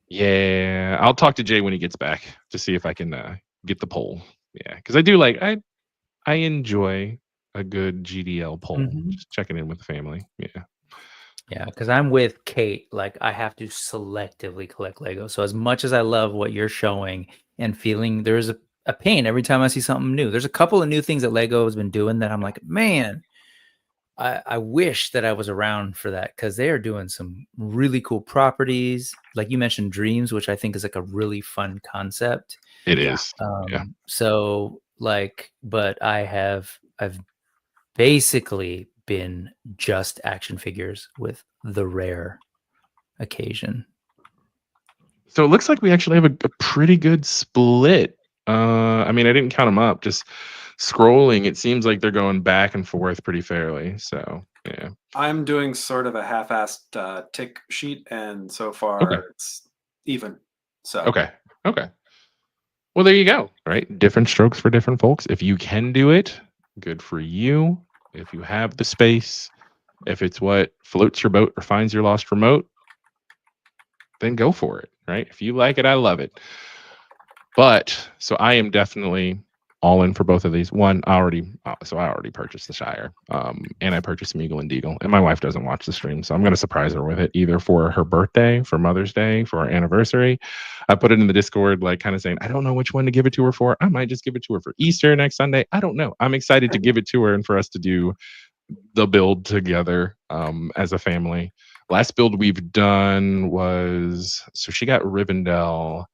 Yeah, I'll talk to Jay when he gets back to see if I can get the poll. Yeah, because I do I enjoy a good GDL poll. Just checking in with the family. Yeah, because I'm with Kate. Like I have to selectively collect Lego. So as much as I love what you're showing and feeling, there's a pain every time I see something new. There's a couple of new things that Lego has been doing that I'm like, man, I wish that I was around for that, because they are doing some really cool properties. Like you mentioned Dreams, which I think is like a really fun concept. It is. So like, but I've basically been just action figures with the rare occasion. So it looks like we actually have a pretty good split. I mean, I didn't count them up. Just scrolling, it seems like they're going back and forth pretty fairly. So yeah, I'm doing sort of a half-assed tick sheet, and so far it's even. So okay. Well, there you go. Right, different strokes for different folks. If you can do it, good for you. If you have the space, if it's what floats your boat or finds your lost remote, then go for it. Right? If you like it, I love it. But so I am definitely all in for both of these. One, I already purchased the Shire, and I purchased Sméagol and Déagol. And my wife doesn't watch the stream, so I'm going to surprise her with it, either for her birthday, for Mother's Day, for our anniversary. I put it in the Discord, like kind of saying, I don't know which one to give it to her for. I might just give it to her for Easter next Sunday. I don't know. I'm excited to give it to her and for us to do the build together as a family. Last build we've done was, so she got Rivendell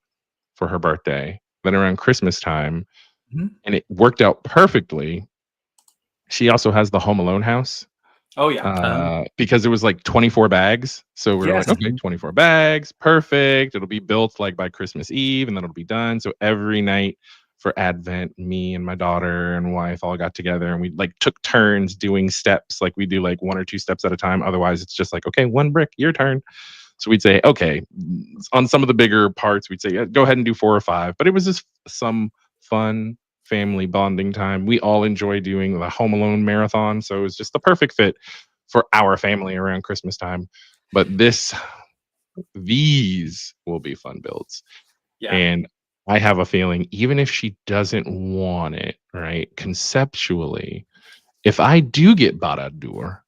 for her birthday. Then around Christmas time, and it worked out perfectly. She also has the Home Alone house. Oh yeah. Because it was like 24 bags. So we're like, okay, 24 bags, perfect. It'll be built like by Christmas Eve, and then it'll be done. So every night for Advent, me and my daughter and wife all got together, and we like took turns doing steps. Like we do like 1 or 2 steps at a time. Otherwise, it's just like, okay, 1 brick, your turn. So we'd say, okay, on some of the bigger parts, we'd say, yeah, go ahead and do 4 or 5. But it was just some fun family bonding time. We all enjoy doing the Home Alone marathon. So it was just the perfect fit for our family around Christmas time. But these will be fun builds. Yeah. And I have a feeling, even if she doesn't want it, right, conceptually, if I do get Baradur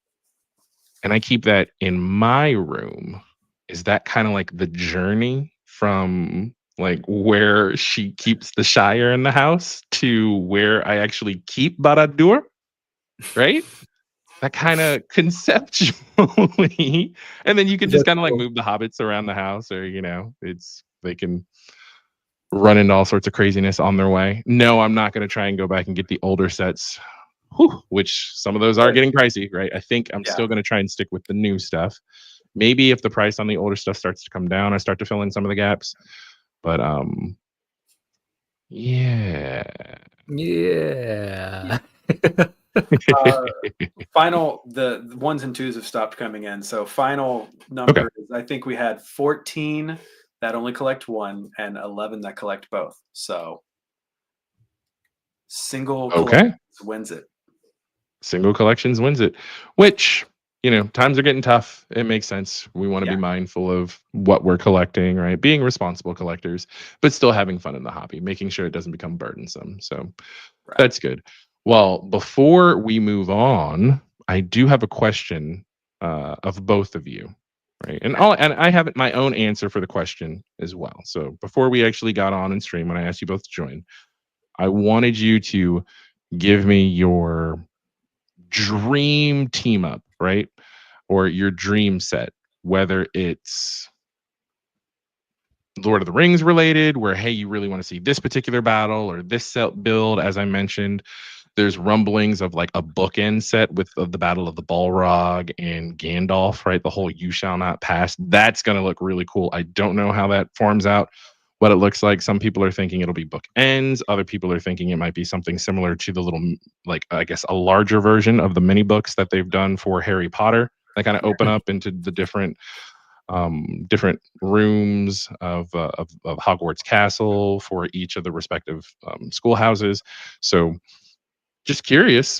and I keep that in my room, is that kind of like the journey from like where she keeps the Shire in the house to where I actually keep Baradur, right? That kind of conceptually, and then you can just kind of like move the hobbits around the house, or they can run into all sorts of craziness on their way. No, I'm not going to try and go back and get the older sets, which some of those are getting pricey, right? I think I'm still going to try and stick with the new stuff. Maybe if the price on the older stuff starts to come down, I start to fill in some of the gaps. But yeah. Final, the 1s and 2s have stopped coming in. So final number is, I think we had 14 that only collect 1 and 11 that collect both. So single collections wins it. Single collections wins it, which, times are getting tough. It makes sense. We want to be mindful of what we're collecting, right? Being responsible collectors, but still having fun in the hobby, making sure it doesn't become burdensome. So that's good. Well, before we move on, I do have a question of both of you, right? And I have my own answer for the question as well. So before we actually got on and stream, when I asked you both to join, I wanted you to give me your dream team up, right? Or your dream set, whether it's Lord of the Rings related, where, hey, you really want to see this particular battle or this set build. As I mentioned, there's rumblings of like a bookend set with the Battle of the Balrog and Gandalf, right? The whole You Shall Not Pass. That's going to look really cool. I don't know how that forms out, what it looks like. Some people are thinking it'll be bookends. Other people are thinking it might be something similar to the little, like, I guess, a larger version of the mini books that they've done for Harry Potter. They kind of open up into the different rooms of Hogwarts Castle for each of the respective schoolhouses. So just curious,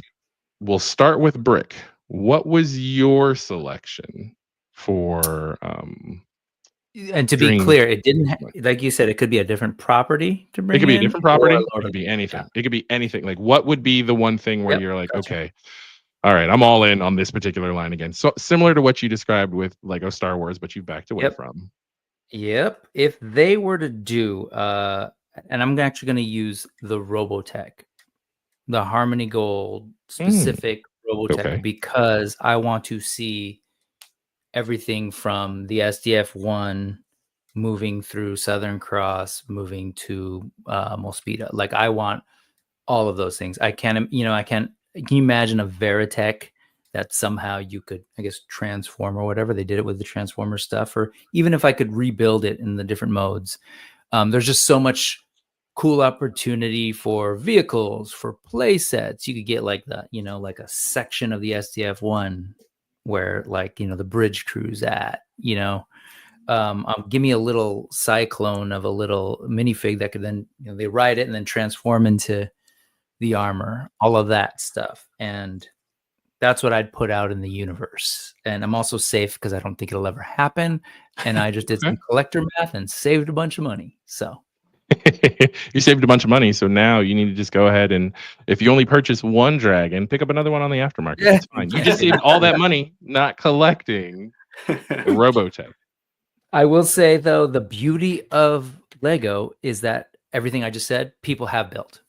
we'll start with Brick. What was your selection for and to be clear, it didn't like you said, it could be a different property to bring in. It could be a different property. It could be anything. It could be anything. Like, what would be the one thing where you're like, okay, all right, I'm all in on this particular line again. So similar to what you described with Lego Star Wars, but you backed away from. Yep. If they were to do, and I'm actually going to use the Robotech, the Harmony Gold specific Robotech, because I want to see everything from the SDF-1 moving through Southern Cross, moving to Mospeada. Like, I want all of those things. Can you imagine a Veritech that somehow you could, I guess, transform or whatever? They did it with the Transformer stuff, or even if I could rebuild it in the different modes. There's just so much cool opportunity for vehicles, for play sets. You could get like like a section of the SDF-1 where the bridge crew's at, give me a little cyclone of a little minifig that could then, they ride it and then transform into the armor, all of that stuff. And that's what I'd put out in the universe. And I'm also safe because I don't think it'll ever happen. And I just did some collector math and saved a bunch of money. So you saved a bunch of money. So now you need to just go ahead and, if you only purchase one dragon, pick up another one on the aftermarket. That's fine. You just saved all that money not collecting Robotech. I will say, though, the beauty of Lego is that everything I just said, people have built.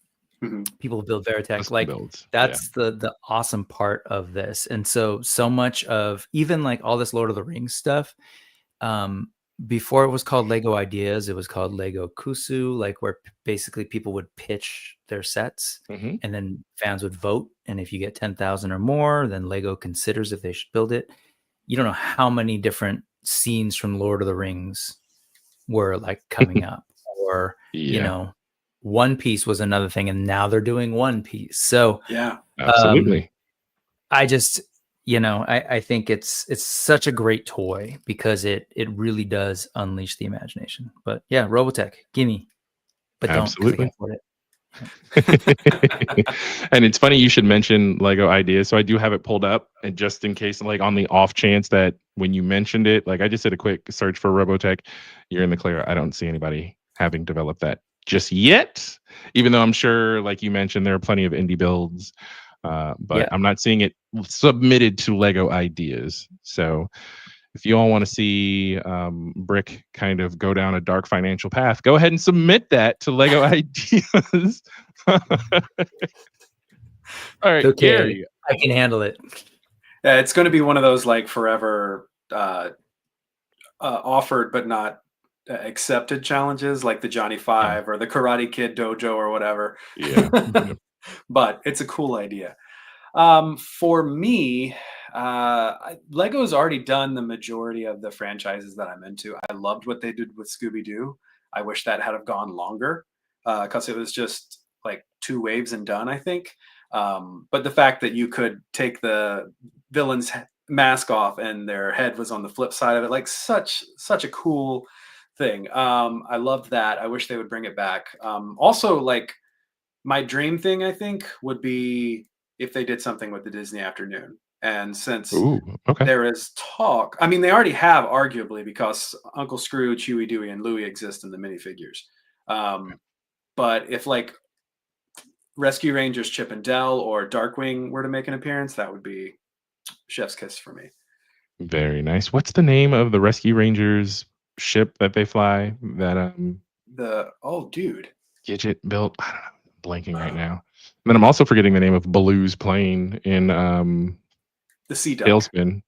People build Veritech. That's the awesome part of this. And so much of even like all this Lord of the Rings stuff, before it was called Lego Ideas, it was called Lego Kusu, like where basically people would pitch their sets and then fans would vote. And if you get 10,000 or more, then Lego considers if they should build it. You don't know how many different scenes from Lord of the Rings were like coming up, or, One Piece was another thing. And now they're doing One Piece. So yeah, absolutely. I just, I think it's such a great toy because it really does unleash the imagination. But yeah, Robotech, gimme, but don't, because I Absolutely. can't afford it. And it's funny you should mention Lego ideas. So I do have it pulled up, and just in case, like on the off chance that when you mentioned it, like I just did a quick search for Robotech, you're in the clear. I don't see anybody having developed that just yet, even though I'm sure, like you mentioned, there are plenty of indie builds, but I'm not seeing it submitted to Lego Ideas. So if you all want to see Brick kind of go down a dark financial path, go ahead and submit that to Lego Ideas. All right, Okay, Gary. I can handle it. Yeah, it's going to be one of those like forever offered but not accepted challenges, like the Johnny Five or the Karate Kid Dojo or whatever. Yeah. But it's a cool idea. For me, Lego's already done the majority of the franchises that I'm into. I loved what they did with Scooby-Doo. I wish that had have gone longer because it was just like 2 waves and done, I think. But the fact that you could take the villain's mask off and their head was on the flip side of it, like such a cool thing. I loved that. I wish they would bring it back. Also, like my dream thing, I think, would be if they did something with the Disney Afternoon. And since there is talk, I mean, they already have, arguably, because Uncle Scrooge, Huey, Dewey, and Louie exist in the minifigures. But if like Rescue Rangers Chip and Dale or Darkwing were to make an appearance, that would be chef's kiss for me. Very nice. What's the name of the Rescue Rangers ship that they fly? That Gidget built. I don't know. Blanking right now. And then I'm also forgetting the name of Baloo's plane in the Sea Duck. Tailspin.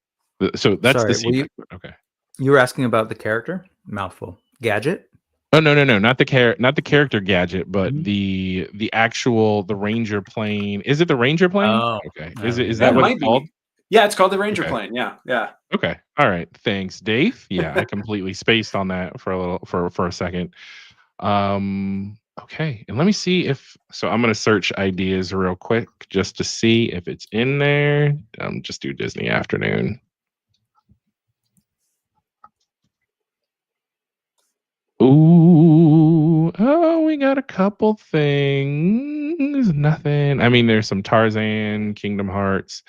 So that's the Sea Duck. Okay. You were asking about the character? Mouthful. Gadget? Oh no, not the character Gadget, but the actual Ranger plane. Is it the Ranger plane? Oh, okay. Is that what it's called? Yeah, it's called the Ranger plane. Yeah. Okay. All right. Thanks, Dave. Yeah, I completely spaced on that for a second. Okay, and let me see if I'm gonna search ideas real quick just to see if it's in there. Just do Disney Afternoon. Ooh, we got a couple things. Nothing. I mean, there's some Tarzan, Kingdom Hearts.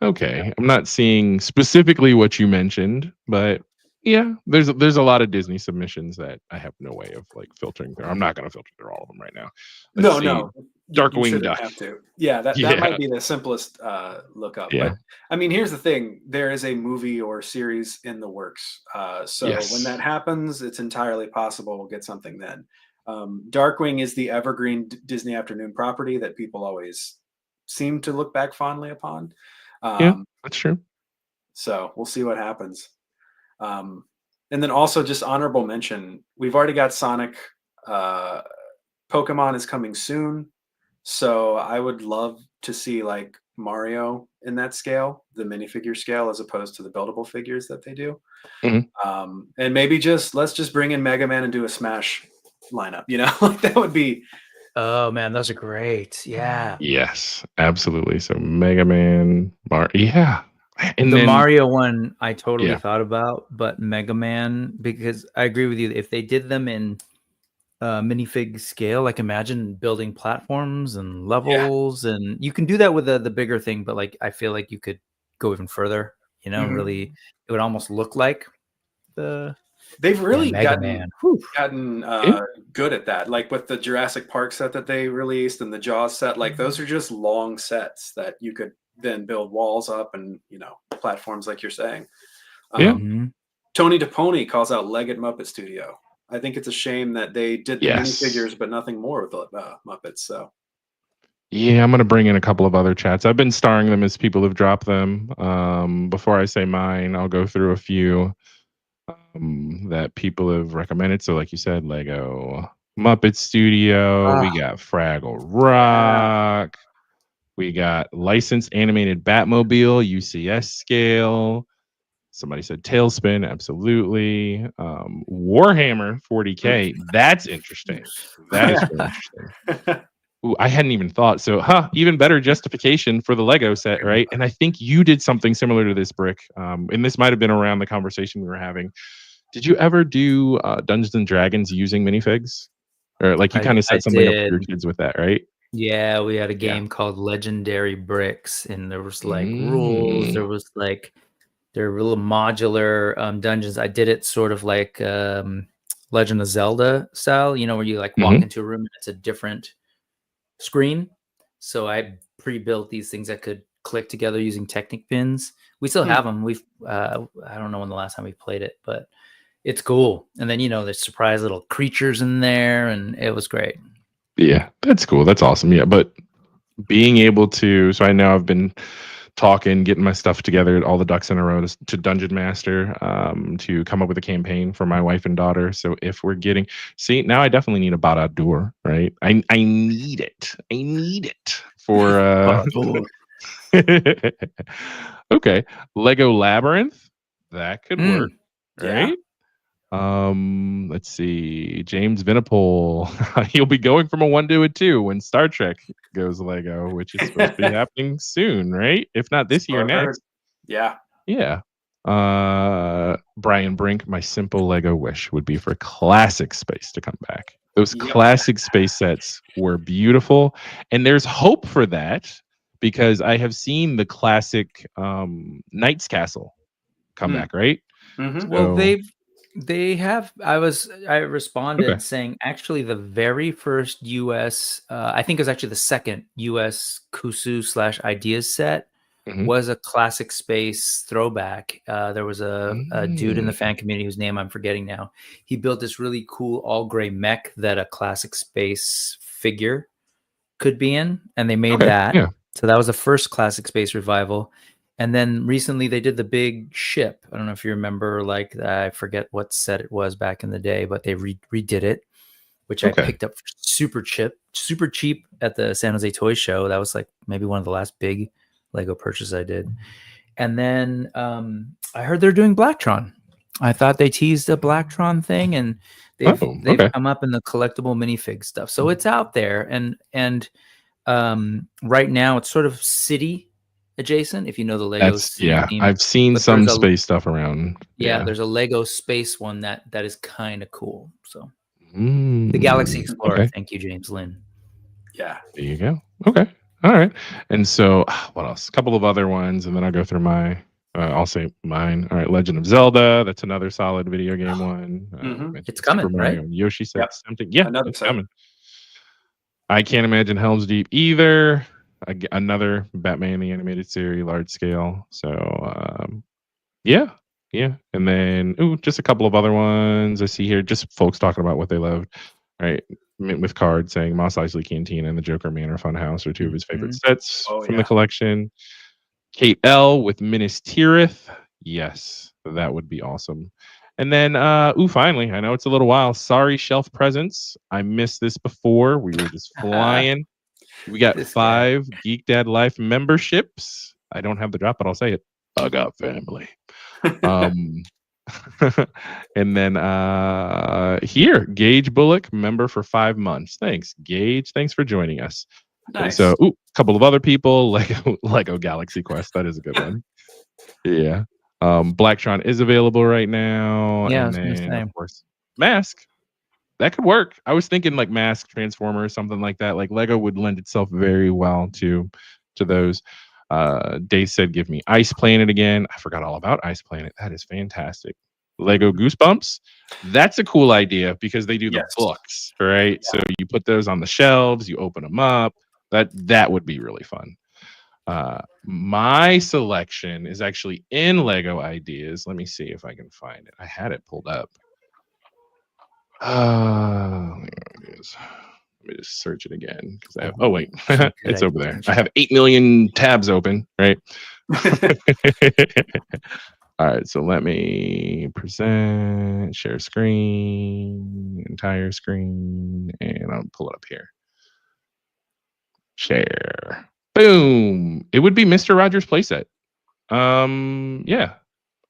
Okay, I'm not seeing specifically what you mentioned, but yeah, there's a lot of Disney submissions that I have no way of like filtering through. I'm not going to filter through all of them right now. No. Darkwing Duck. Have to. Yeah, that might be the simplest lookup. Yeah. But I mean, here's the thing: there is a movie or series in the works. So when that happens, it's entirely possible we'll get something then. Darkwing is the evergreen Disney Afternoon property that people always seem to look back fondly upon. Yeah, that's true. So we'll see what happens. And then also just honorable mention, we've already got Sonic. Pokemon is coming soon. So I would love to see like Mario in that scale, the minifigure scale, as opposed to the buildable figures that they do. Mm-hmm. And maybe let's just bring in Mega Man and do a Smash lineup, like that would be. Oh man, those are great. Yeah. Yes, absolutely. So Mega Man, yeah. And the Mario one I totally thought about, but Mega Man, because I agree with you. If they did them in minifig scale, like imagine building platforms and levels, and you can do that with the bigger thing, but like I feel like you could go even further, really it would almost look like they've really gotten good at that, like with the Jurassic Park set that they released and the Jaws set. Like those are just long sets that you could then build walls up and platforms like you're saying. Tony DePony calls out Leggett Muppet Studio. I think it's a shame that they did the minifigures, but nothing more with the Muppets. So, yeah, I'm going to bring in a couple of other chats. I've been starring them as people have dropped them. Before I say mine, I'll go through a few that people have recommended. So, like you said, Lego Muppet Studio. We got Fraggle Rock. We got licensed animated Batmobile, UCS scale. Somebody said Tailspin, absolutely. Warhammer 40K, that's interesting. That is really interesting. Ooh, I hadn't even thought. So, even better justification for the Lego set, right? And I think you did something similar to this, Brick. And this might have been around the conversation we were having. Did you ever do Dungeons and Dragons using minifigs? Or like you kind of I set something up for your did. kids with that, right? Yeah, we had a game called Legendary Bricks, and there was like rules. There Mm. was like they're little modular dungeons. I did it sort of like Legend of Zelda style, where you like walk into a room and it's a different screen. So I pre-built these things that could click together using Technic pins. We still have them. We've I don't know when the last time we played it, but it's cool. And then there's surprise little creatures in there, and it was great. Yeah, that's cool. That's awesome. Yeah, but being able to, so I know I've been talking, getting my stuff together, all the ducks in a row to Dungeon Master, to come up with a campaign for my wife and daughter. So if we're getting, see, now I definitely need a Baradur, right? I need it. I need it for okay. Lego Labyrinth. That could work, right? Let's see. James Vinipole. He'll be going from a 1 to a 2 when Star Trek goes Lego, which is supposed to be happening soon, right? If not this year, next. Yeah. Yeah. Brian Brink, my simple Lego wish would be for classic space to come back. Those classic space sets were beautiful, and there's hope for that because I have seen the classic Knight's Castle come back, right? Mm-hmm. Well, they have. I responded saying actually the very first US, I think it was actually the second US Kusu/Ideas set was a classic space throwback. There was a dude in the fan community whose name I'm forgetting now. He built this really cool all gray mech that a classic space figure could be in, and they made that. Yeah. So that was the first classic space revival. And then recently they did the big ship. I don't know if you remember, like I forget what set it was back in the day, but they redid it, which I picked up super cheap at the San Jose Toy Show. That was like maybe one of the last big Lego purchases I did. And then I heard they're doing Blacktron. I thought they teased a Blacktron thing, and they've come up in the collectible minifig stuff. So it's out there, and right now it's sort of city adjacent, if you know the Lego theme. I've seen some space stuff around. There's a Lego space one that is kind of cool. So the Galaxy Explorer. Thank you, James Lynn. Yeah, there you go. Okay, all right. And so what else? A couple of other ones, and then I'll go through my I'll say mine. All right, Legend of Zelda, that's another solid video game one. It's coming, Super Mario right? and Yoshi said something. Yeah, it's coming. I can't imagine Helm's Deep either. Another Batman the Animated Series, large scale. So yeah. And then just a couple of other ones I see here. Just folks talking about what they loved. Right, with Card saying Mos Eisley Cantina and the Joker Manor Funhouse are two of his favorite sets from the collection. Kate L with Minas Tirith. Yes, that would be awesome. And then, finally, I know it's a little while. Sorry, Shelf Presents. I missed this before. We were just flying. We got 5 Geek Dad Life memberships. I don't have the drop, but I'll say it. I got family. And then here, Gage Bullock, member for 5 months. Thanks, Gage. Thanks for joining us. Nice. So, a couple of other people, Lego Galaxy Quest. That is a good one. Yeah. Blacktron is available right now. Yeah, and then of course, Mask. That could work. I was thinking like Mask Transformer or something like that. Like Lego would lend itself very well to those. Dave said, "Give me Ice Planet again." I forgot all about Ice Planet. That is fantastic. Lego Goosebumps. That's a cool idea because they do the books, right? Yeah. So you put those on the shelves, you open them up. That would be really fun. My selection is actually in Lego Ideas. Let me see if I can find it. I had it pulled up. Let me just search it again because I have. Oh wait, it's over there. I have 8 million tabs open, right? All right, so let me present, share screen, entire screen, and I'll pull it up here. Share. Boom. It would be Mr. Rogers playset. Yeah.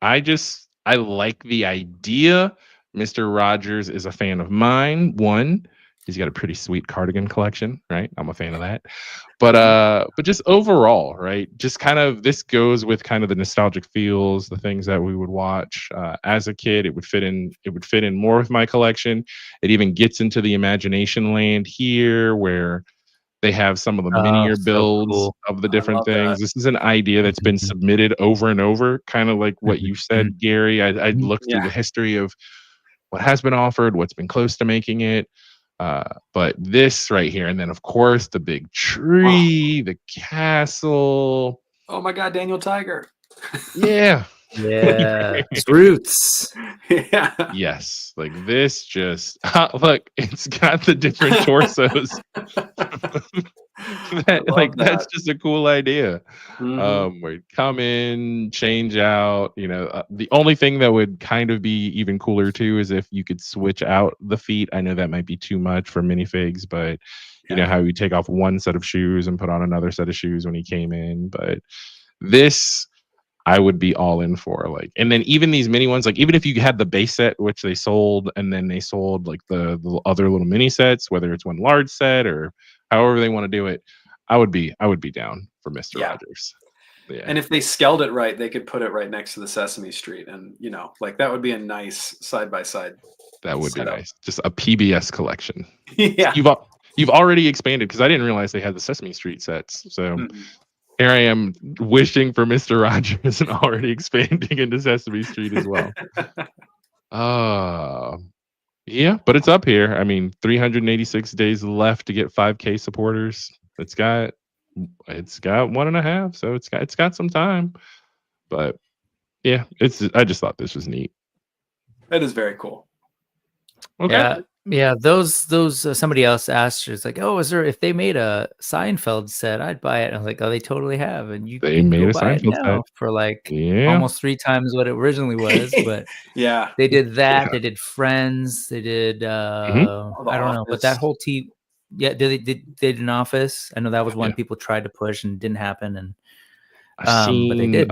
I like the idea. Mr. Rogers is a fan of mine. 1, He's got a pretty sweet cardigan collection, right? I'm a fan of that. But just overall, right? Just kind of this goes with kind of the nostalgic feels, the things that we would watch as a kid. It would fit in. It would fit in more with my collection. It even gets into the imagination land here, where they have some of the miniature so builds cool. of the I different love things. that. This is an idea that's been submitted over and over, kind of like what you said, Gary. I looked through the history of what has been offered, what's been close to making it. But this right here, and then of course the big tree, the castle. Oh my God, Daniel Tiger. Yeah. Yeah. Roots. Yeah. Yes. Like this just look, it's got the different torsos. That's just a cool idea. Where you come in, change out, the only thing that would kind of be even cooler too is if you could switch out the feet. I know that might be too much for minifigs, but you know how you take off one set of shoes and put on another set of shoes when he came in. But this I would be all in for. Like, and then even these mini ones, like even if you had the base set, which they sold, and then they sold like the other little mini sets, whether it's one large set or however they want to do it, I would be down for Mr. Rogers. Yeah. And if they scaled it right, they could put it right next to the Sesame Street, and like that would be a nice side by side. That would be nice. Just a PBS collection. Yeah. You've already expanded, because I didn't realize they had the Sesame Street sets. So here I am wishing for Mr. Rogers and already expanding into Sesame Street as well. Yeah, but it's up here. I mean, 386 days left to get 5K supporters. It's got 1.5, so it's got some time. But yeah, I just thought this was neat. That is very cool. Okay. Yeah. Those somebody else asked, it's like, oh, if they made a Seinfeld set, I'd buy it. And I was like, oh, they totally have, and they made a Seinfeld set for like almost 3 times what it originally was. But yeah, they did that. They did Friends. They did I don't know, but that whole team. Yeah, they did an Office. I know that was one people tried to push and didn't happen. And I've seen, but they did.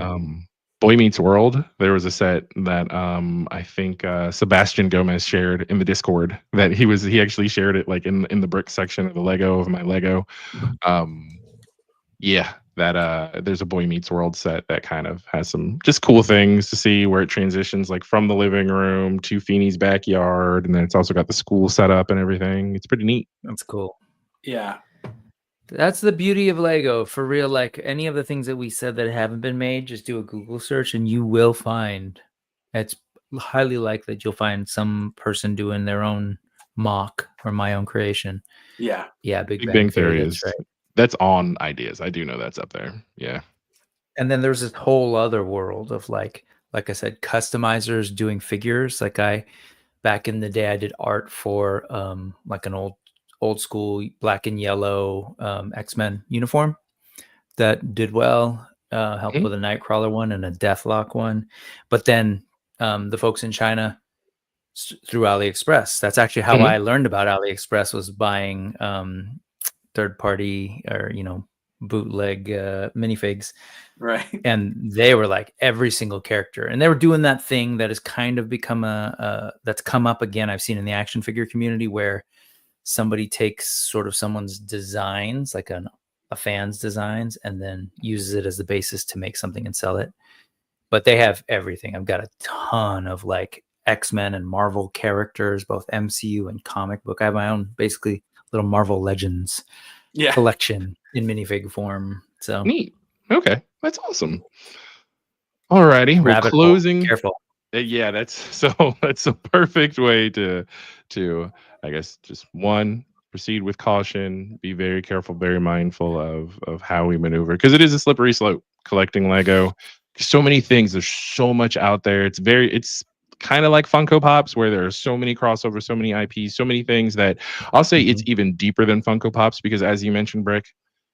Boy Meets World. There was a set that I think Sebastian Gomez shared in the Discord, that he actually shared it like in the brick section of the Lego of my Lego. Yeah, that there's a Boy Meets World set that kind of has some just cool things to see, where it transitions like from the living room to Feeney's backyard, and then it's also got the school set up and everything. It's pretty neat. That's cool. Yeah. That's the beauty of Lego, for real. Like any of the things that we said that haven't been made, just do a Google search and you will find. It's highly likely that you'll find some person doing their own mock or my own creation. Yeah. Yeah. Big Bang Theory is right. That's on Ideas. I do know that's up there. Yeah. And then there's this whole other world of like I said, customizers doing figures. Like back in the day, I did art for like an old school black and yellow X-Men uniform that did well. Helped with a Nightcrawler one and a Deathlock one. But then the folks in China through AliExpress. That's actually how I learned about AliExpress, was buying third party or bootleg minifigs. Right. And they were like every single character, and they were doing that thing that has kind of become that's come up again. I've seen in the action figure community, where somebody takes sort of someone's designs, like a fan's designs, and then uses it as the basis to make something and sell it. But they have everything. I've got a ton of like X-Men and Marvel characters, both MCU and comic book. I have my own basically little Marvel Legends collection in minifig form. So neat. Okay, that's awesome. Alrighty, we're closing. Careful. Yeah, that's a perfect way to I guess just proceed with caution, be very careful, very mindful of how we maneuver, because it is a slippery slope collecting Lego. So many things, there's so much out there. It's kind of like Funko Pops, where there are so many crossovers, so many IPs, so many things that I'll say it's even deeper than Funko Pops, because as you mentioned, Brick,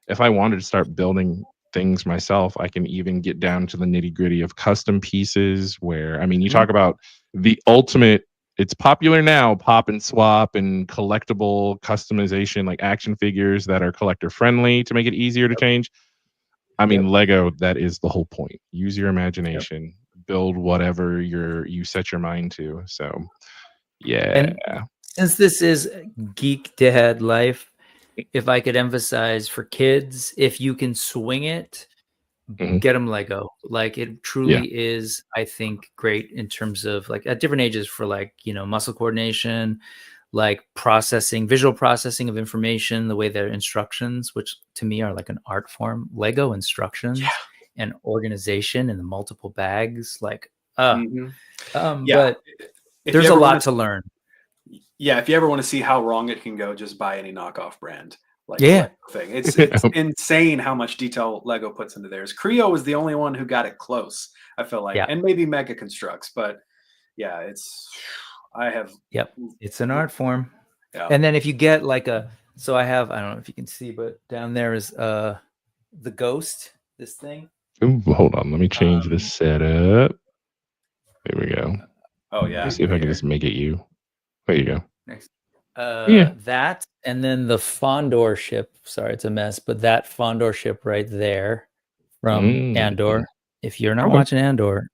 if I wanted to start building things myself, I can even get down to the nitty gritty of custom pieces, where, I mean, you talk about the ultimate, it's popular now, pop and swap and collectible customization, like action figures that are collector friendly to make it easier to change. I mean, Lego, that is the whole point. Use your imagination, build whatever you set your mind to. So, yeah. And Since this is Geek Dad Life, if I could emphasize for kids, if you can swing it, get them Lego. Like it truly is, I think, great in terms of like at different ages for like, muscle coordination, like visual processing of information, the way their instructions, which to me are like an art form, Lego instructions and organization and the multiple bags, like, but there's a lot to learn. Yeah, if you ever want to see how wrong it can go, just buy any knockoff brand. Lego thing. It's insane how much detail Lego puts into theirs. Creo was the only one who got it close, I feel like, and maybe Mega Constructs, but it's an art form. And then if you get like I don't know if you can see, but down there is the Ghost, this thing. Ooh, hold on, let me change the setup. There we go. Oh yeah. Let's see if I can just make it you. There you go. Next. That and then the Fondor ship. Sorry, it's a mess, but that Fondor ship right there from Andor. If you're not watching Andor,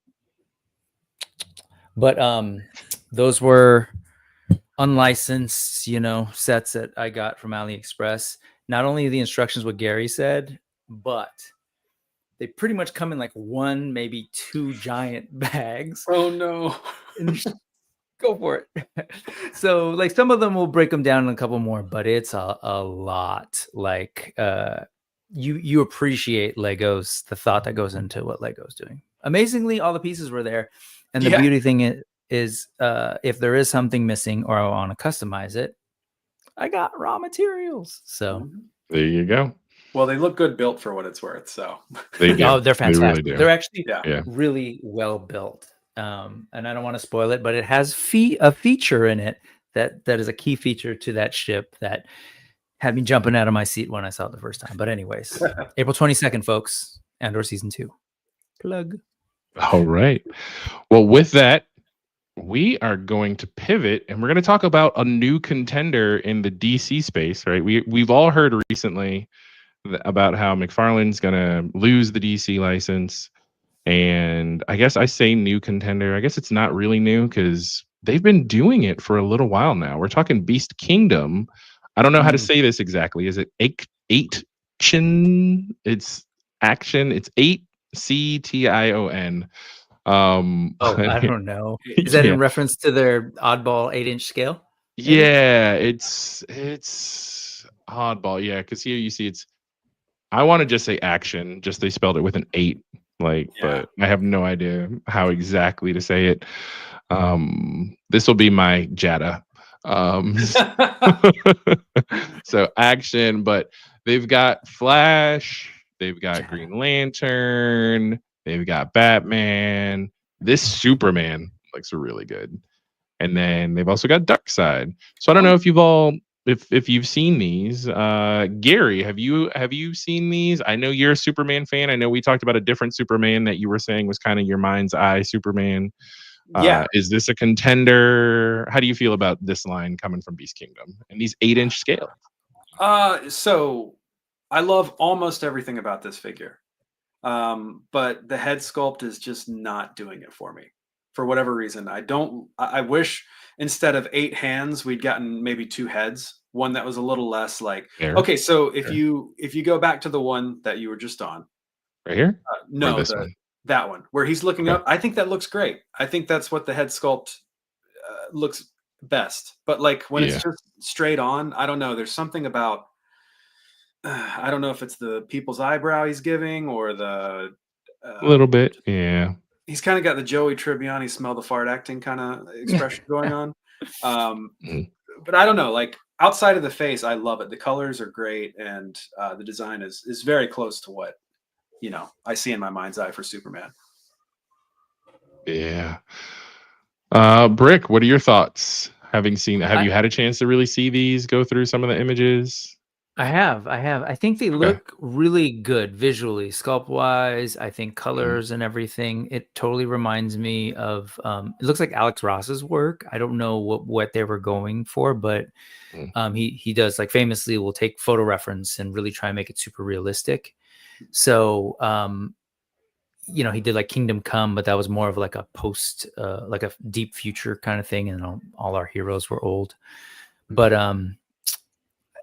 but those were unlicensed, sets that I got from AliExpress. Not only the instructions what Gary said, but they pretty much come in like one, maybe two giant bags. Oh no. Go for it. So like some of them will break them down in a couple more, but it's a lot. Like you appreciate Legos, the thought that goes into what Lego's doing. Amazingly, all the pieces were there. And the beauty thing is if there is something missing or I want to customize it, I got raw materials. So there you go. Well, they look good built for what it's worth. So they're fantastic. They really they're actually really well built. And I don't want to spoil it, but it has a feature in it that is a key feature to that ship that had me jumping out of my seat when I saw it the first time. But anyways, April 22nd, folks, Andor season 2. Plug. All right. Well, with that, we are going to pivot and we're going to talk about a new contender in the DC space, right? We've all heard recently about how McFarlane's going to lose the DC license. And I guess I say new contender. I guess it's not really new because they've been doing it for a little while now. We're talking Beast Kingdom. I don't know how to say this exactly. Is it Action? It's action. It's 8CTION. I don't know. Is that in reference to their oddball 8-inch scale? Yeah, it's oddball. Yeah, because here you see I want to just say action. Just they spelled it with an 8. But I have no idea how exactly to say it. This will be my Jada. So action, but they've got Flash, they've got Green Lantern, they've got Batman. This Superman looks really good. And then they've also got Darkseid. So I don't know if if you've seen these. Gary, have you seen these? I know you're a Superman fan. I know we talked about a different Superman that you were saying was kind of your mind's eye Superman. Is this a contender? How do you feel about this line coming from Beast Kingdom and these 8-inch scales? So I love almost everything about this figure. But the head sculpt is just not doing it for me for whatever reason. I wish instead of 8 hands, we'd gotten maybe 2 heads, one that was a little less like, okay. So if you go back to the one that you were just on right here, no, that one where he's looking up, I think that looks great. I think that's what the head sculpt looks best. But like when it's just straight on, I don't know. There's something about, I don't know if it's the people's eyebrow he's giving or the a little bit. Yeah. He's kind of got the Joey Tribbiani smell the fart acting kind of expression going on. But I don't know, like outside of the face, I love it. The colors are great. And the design is very close to what, I see in my mind's eye for Superman. Yeah. Brick, what are your thoughts? Have you had a chance to really see these, go through some of the images? I have. I think they look really good visually, sculpt wise. I think colors and everything. It totally reminds me of. It looks like Alex Ross's work. I don't know what they were going for, but he does like famously will take photo reference and really try and make it super realistic. So you know, he did like Kingdom Come, but that was more of like a post, like a deep future kind of thing, and all our heroes were old. But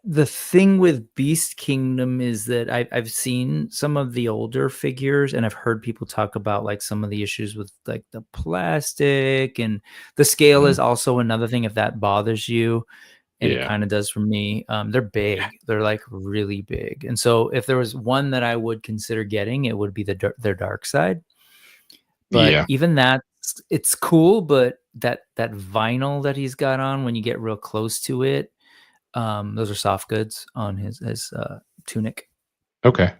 the thing with Beast Kingdom is that I've seen some of the older figures, and I've heard people talk about like some of the issues with like the plastic, and the scale is also another thing if that bothers you. And it kind of does for me. They're big. They're like really big. And so if there was one that I would consider getting, it would be their dark side. But even that, it's cool. But that vinyl that he's got on, when you get real close to it, those are soft goods on his tunic. Okay.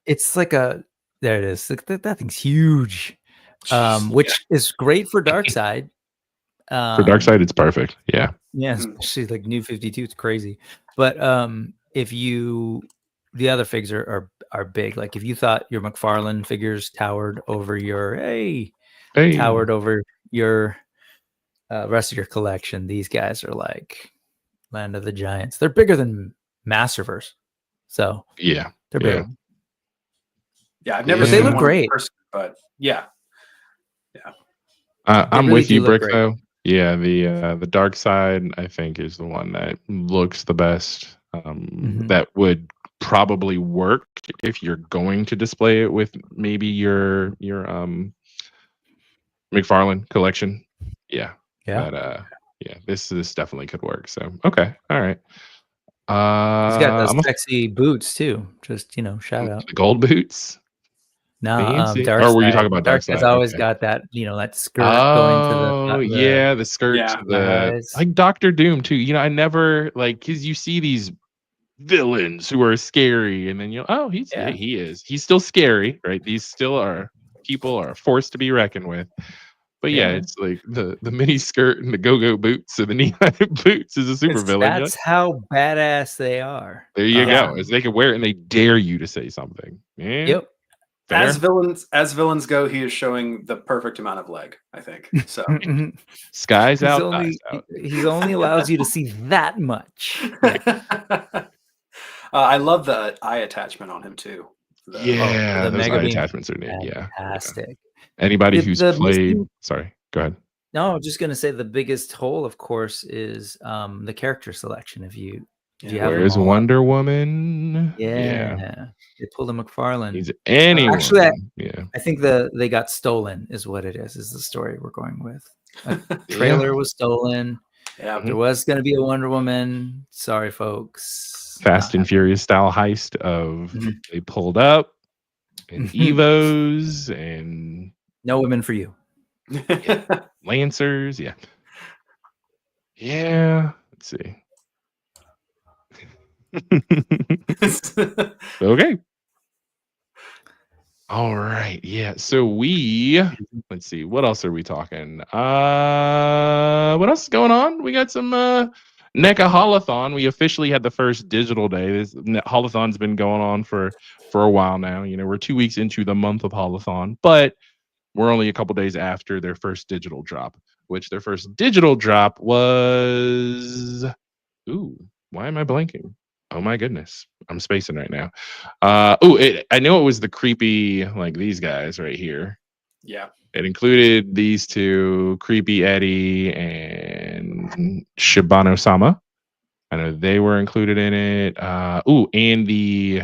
It's like there it is. That thing's huge, which is great for dark side. For dark side, it's perfect. Yeah. Yeah, especially like New 52, it's crazy. But if the other figs are big. Like if you thought your McFarlane figures towered over your towered over your rest of your collection, these guys are like Land of the Giants. They're bigger than Masterverse, so they're big. Yeah, I've never seen. But they look great. Person, but yeah. I'm really with you, Brick. Though. Yeah, the dark side, I think, is the one that looks the best. That would probably work if you're going to display it with maybe your McFarlane collection. Yeah. But this definitely could work. So okay, all right. He's got those sexy boots too. Just shout out the gold boots. No, Dark or were you talking about Dark Side? Has always got that, that skirt going to the the skirt to the like Dr. Doom too. I never because you see these villains who are scary, and then he is. He's still scary, right? These still are people are a force to be reckoned with. But it's like the mini skirt and the go-go boots and the knee-high boots is a super villain. That's how badass they are. There you go. As they can wear it and they dare you to say something. Yeah. Yep. Fair. As villains go, he is showing the perfect amount of leg, I think. So skies out, eyes out. He only allows you to see that much. I love the eye attachment on him too. The those eye attachments are neat. Fantastic. Anybody who's played, sorry, go ahead. No, I was just gonna say the biggest hole, of course, is the character selection. If you where's Wonder Woman? Yeah. They pulled a McFarlane. He's anyone. Actually, I think they got stolen is what it is the story we're going with. A trailer was stolen. Yeah. There was going to be a Wonder Woman. Sorry, folks. Fast and Furious style heist of they pulled up and Evos and no women for you. Lancers. Yeah. Let's see. Okay. All right. Yeah. So let's see. What else are we talking? What else is going on? We got some NECA Holothon. We officially had the first digital day. This Holothon's been going on for a while now. We're 2 weeks into the month of Holothon, but we're only a couple days after their first digital drop, which their first digital drop was why am I blanking? Oh my goodness, I'm spacing right now. I know it was the creepy, like these guys right here. Yeah. It included these two, Creepy Eddie and Shibano-sama. I know they were included in it. And these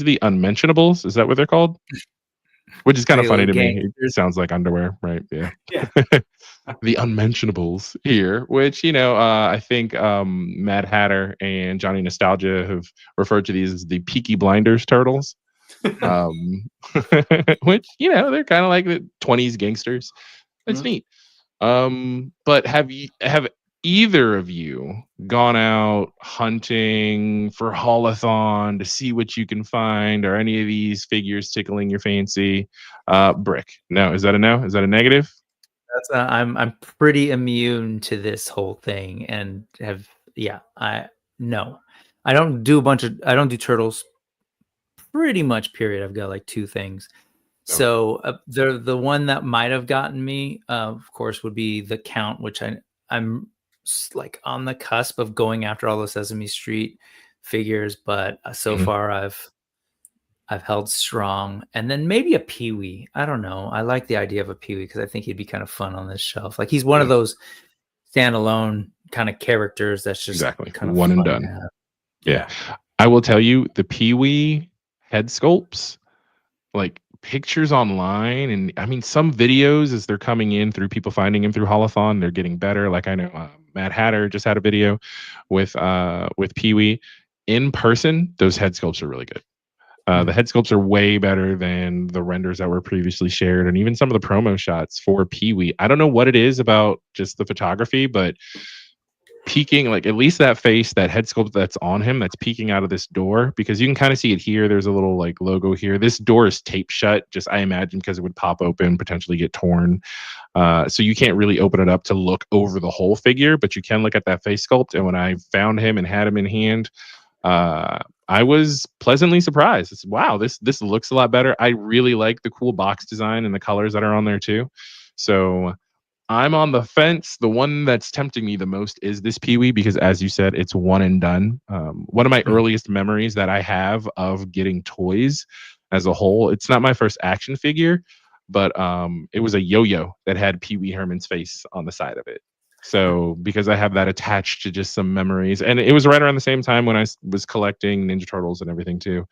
are the Unmentionables. Is that what they're called? Which is kind of funny to me. It sounds like underwear, right? Yeah. The Unmentionables here, which I think Mad Hatter and Johnny Nostalgia have referred to these as the Peaky Blinders turtles, which they're kind of like the 20s gangsters. It's neat. But have either of you gone out hunting for Holothon to see what you can find? Or any of these figures tickling your fancy? Brick, no. Is that a no? Is that a negative? I'm pretty immune to this whole thing, and I don't do turtles pretty much, period. I've got like 2 things. So the one that might have gotten me, of course, would be the Count, which I'm like on the cusp of going after all the Sesame Street figures, but so far I've held strong, and then maybe a Pee-wee. I don't know. I like the idea of a Pee-wee because I think he'd be kind of fun on this shelf. Like he's one of those standalone kind of characters that's just Exactly. kind of One and fun to done. have. Yeah. I will tell you, the Pee-wee head sculpts, like pictures online, and I mean some videos as they're coming in through people finding him through Holothon, they're getting better. Like I know Matt Hatter just had a video with Pee-wee. In person, those head sculpts are really good. The head sculpts are way better than the renders that were previously shared, and even some of the promo shots for Pee-wee. I don't know what it is about just the photography, but peeking, like at least that face, that head sculpt that's on him, that's peeking out of this door, because you can kind of see it here. There's a little like logo here. This door is taped shut, just I imagine because it would pop open, potentially get torn. So you can't really open it up to look over the whole figure, but you can look at that face sculpt. And when I found him and had him in hand, I was pleasantly surprised. Wow, this looks a lot better. I really like the cool box design and the colors that are on there too. So I'm on the fence. The one that's tempting me the most is this Pee-wee because, as you said, it's one and done. One of my earliest memories that I have of getting toys as a whole. It's not my first action figure, but it was a yo-yo that had Pee-wee Herman's face on the side of it. So because I have that attached to just some memories, and it was right around the same time when I was collecting Ninja Turtles and everything too.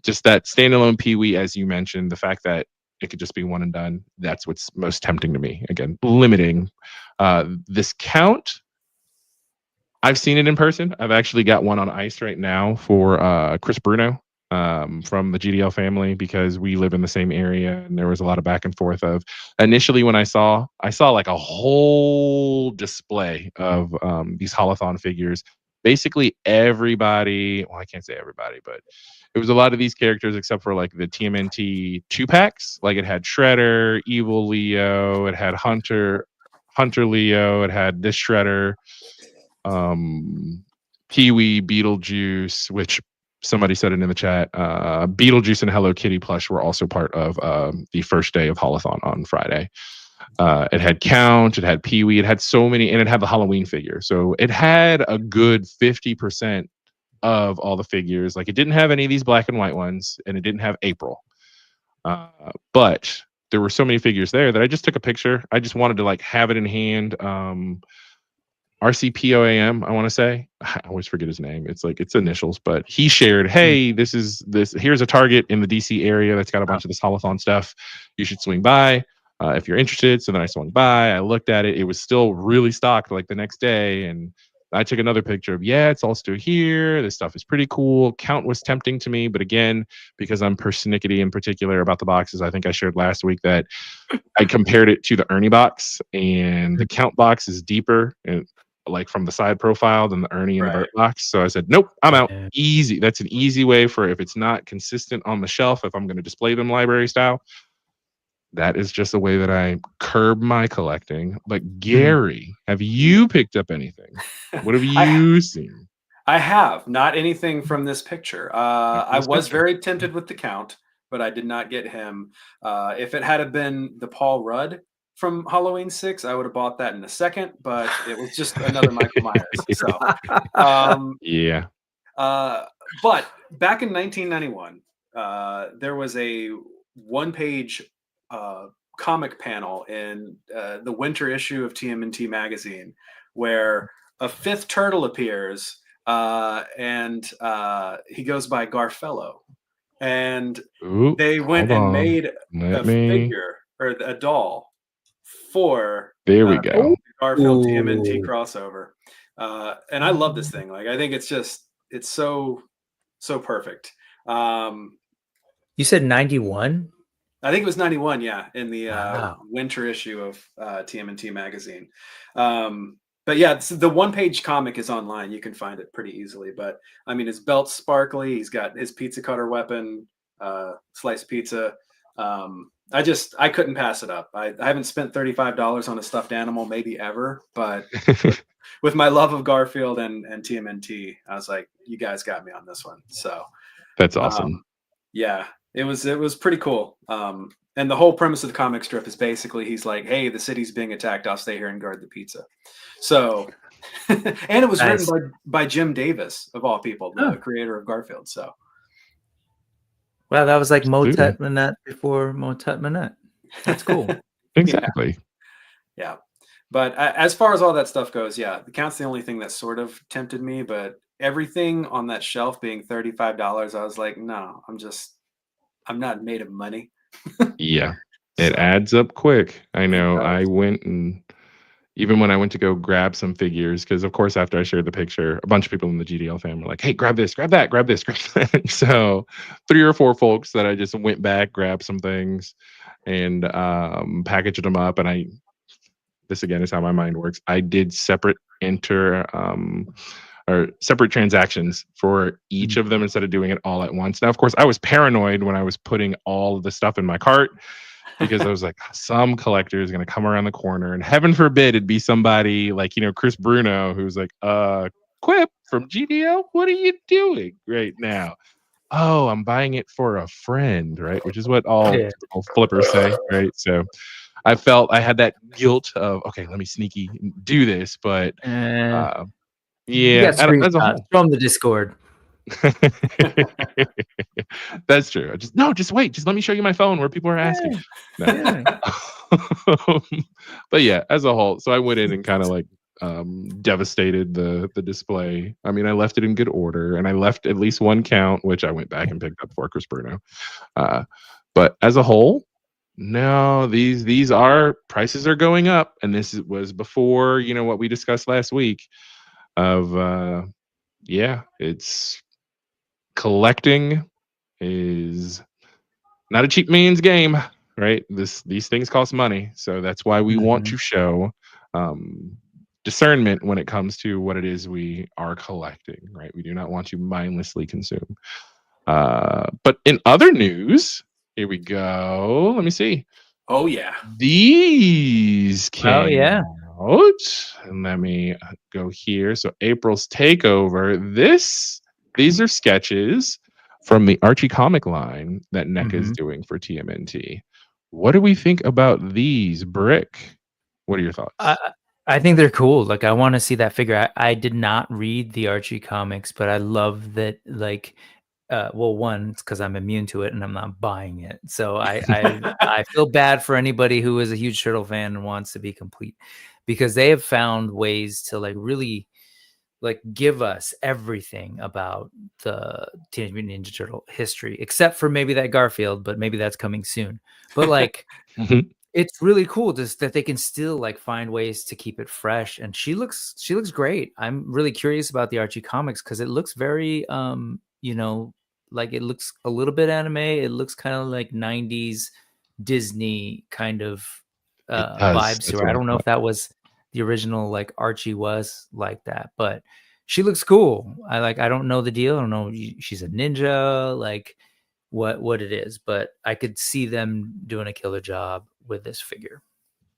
Just that standalone Pee-wee, as you mentioned, the fact that it could just be one and done. That's what's most tempting to me. Again, limiting this count. I've seen it in person. I've actually got one on ice right now for Chris Bruno from the GDL family because we live in the same area, and there was a lot of back and forth of initially when I saw like a whole display of these Holothon figures. Basically everybody, well, I can't say everybody, but it was a lot of these characters except for like the TMNT 2-packs. Like it had Shredder, Evil Leo, it had Hunter Leo, it had this Shredder, Pee-wee, Beetlejuice, which somebody said it in the chat. Beetlejuice and Hello Kitty plush were also part of the first day of Holothon on Friday. It had Count, it had Pee-wee, it had so many, and it had the Halloween figure. So it had a good 50% of all the figures. Like it didn't have any of these black and white ones, and it didn't have April. But there were so many figures there that I just took a picture. I just wanted to like have it in hand. RCPOAM, I want to say. I always forget his name. It's like it's initials, but he shared, hey, here's a Target in the DC area that's got a bunch of this Holothon stuff. You should swing by if you're interested. So then I swung by, I looked at it. It was still really stocked like the next day. And I took another picture of, it's all still here. This stuff is pretty cool. Count was tempting to me, but again, because I'm persnickety in particular about the boxes, I think I shared last week that I compared it to the Ernie box, and the Count box is deeper and like from the side profile than the Ernie and the Burt box. So I said, nope, I'm out. Easy. That's an easy way for if it's not consistent on the shelf, if I'm going to display them library style. That is just a way that I curb my collecting. But Gary, have you picked up anything? What have you seen? I have not anything from this picture. I was very tempted with the Count, but I did not get him. If it had been the Paul Rudd from Halloween 6, I would have bought that in a second, but it was just another Michael Myers. So, but back in 1991, there was a one-page comic panel in the winter issue of TMNT magazine where a fifth turtle appears, and he goes by Garfello. And they went and made a figure or a doll for we go Garfield TMNT crossover, and I love this thing. Like I think it's so perfect. You said 91? I think it was 91, in the winter issue of TMNT magazine. But yeah, the one-page comic is online. You can find it pretty easily. But I mean, his belt's sparkly. He's got his pizza cutter weapon, sliced pizza. I couldn't pass it up. I haven't spent $35 on a stuffed animal maybe ever, but with my love of Garfield and TMNT, I was like, you guys got me on this one. So that's awesome. It was pretty cool. And the whole premise of the comic strip is basically he's like, hey, the city's being attacked. I'll stay here and guard the pizza. So, and it was written by Jim Davis, of all people, the creator of Garfield. So Wow, that was like Absolutely. Motet Manette before Motet Manette. That's cool. Exactly. Yeah. But as far as all that stuff goes, yeah, the count's the only thing that sort of tempted me. But everything on that shelf being $35, I was like, no, I'm not made of money. Yeah. It So adds up quick. I it know. I does. went and even when I went to go grab some figures, because of course after I shared the picture, a bunch of people in the GDL fam were like, "Hey, grab this, grab that, grab this, grab that." So 3 or 4 folks that I just went back, grabbed some things, and packaged them up. And this again is how my mind works. I did separate or separate transactions for each of them instead of doing it all at once. Now, of course, I was paranoid when I was putting all of the stuff in my cart because I was like, some collector is going to come around the corner, and heaven forbid it'd be somebody like, Chris Bruno, who's like, Quip from GDL, what are you doing right now? Oh, I'm buying it for a friend, right? Which is what all Yeah. typical flippers say, right? So I felt I had that guilt of, okay, let me sneaky do this, but You got yeah, as a screenshots whole. from the Discord. That's true. Just wait. Just let me show you my phone where people are asking. No. Yeah. But yeah, as a whole, so I went in and kind of like devastated the display. I mean, I left it in good order, and I left at least one count, which I went back and picked up for Chris Bruno. But as a whole, no, these are prices are going up, and this was before what we discussed last week of it's collecting is not a cheap man's game, right? These things cost money, so that's why we want to show discernment when it comes to what it is we are collecting, right? We do not want to mindlessly consume. But in other news, here we go. Let me see. Oh yeah. These came yeah. out. And let me go here. So April's Takeover. These are sketches from the Archie comic line that NECA is doing for TMNT. What do we think about these, Brick? What are your thoughts? I think they're cool. Like, I want to see that figure. I did not read the Archie comics, but I love that. Like, well, one, it's because I'm immune to it and I'm not buying it. So I feel bad for anybody who is a huge Turtle fan and wants to be complete, because they have found ways to like really like give us everything about the Teenage Mutant Ninja Turtle history, except for maybe that Garfield, but maybe that's coming soon. But like, it's really cool just that they can still like find ways to keep it fresh. And she looks great. I'm really curious about the Archie comics because it looks very, like it looks a little bit anime. It looks kind of like 90s Disney kind of vibes to her. I don't know if that was the original like Archie was like that, but she looks cool. I don't know the deal. I don't know. She's a ninja, like what it is, but I could see them doing a killer job with this figure.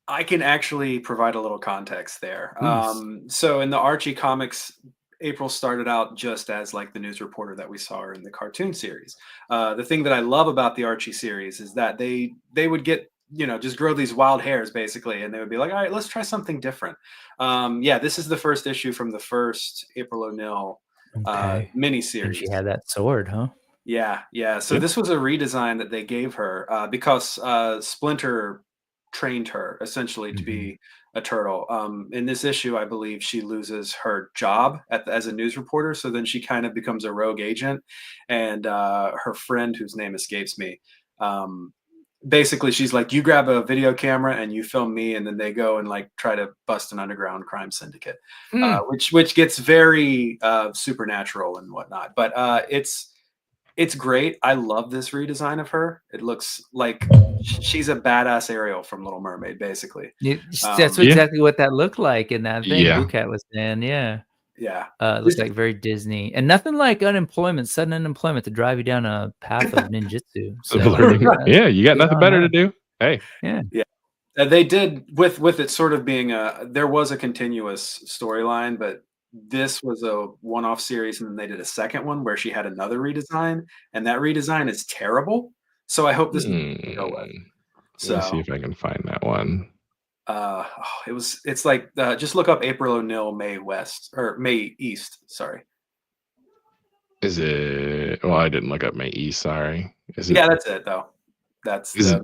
I can actually provide a little context there. So in the Archie comics, April started out just as like the news reporter that we saw her in the cartoon series. The thing that I love about the Archie series is that they would get just grow these wild hairs basically, and they would be like, all right, let's try something different. This is the first issue from the first April O'Neil miniseries. And she had that sword, huh? Yeah. So this was a redesign that they gave her because Splinter trained her essentially to be a turtle. In this issue, I believe she loses her job as a news reporter, so then she kind of becomes a rogue agent, and her friend, whose name escapes me, basically she's like, you grab a video camera and you film me, and then they go and like try to bust an underground crime syndicate, which gets very supernatural and whatnot. But it's great. I love this redesign of her. It looks like she's a badass Ariel from Little Mermaid, basically. That's exactly what that looked like in that thing. Yeah. Bukat was saying, yeah. It looks like very Disney, and nothing like sudden unemployment to drive you down a path of ninjutsu. So, yeah, you got nothing better to do. Hey, yeah. They did with it sort of being there was a continuous storyline, but this was a one-off series, and then they did a second one where she had another redesign, and that redesign is terrible. So I hope this go with. So let's see if I can find that one. It's like just look up April O'Neil May West or May East. Sorry. Is it? Well, I didn't look up Mei. Sorry. Is it? Yeah, that's it though. That's Is it?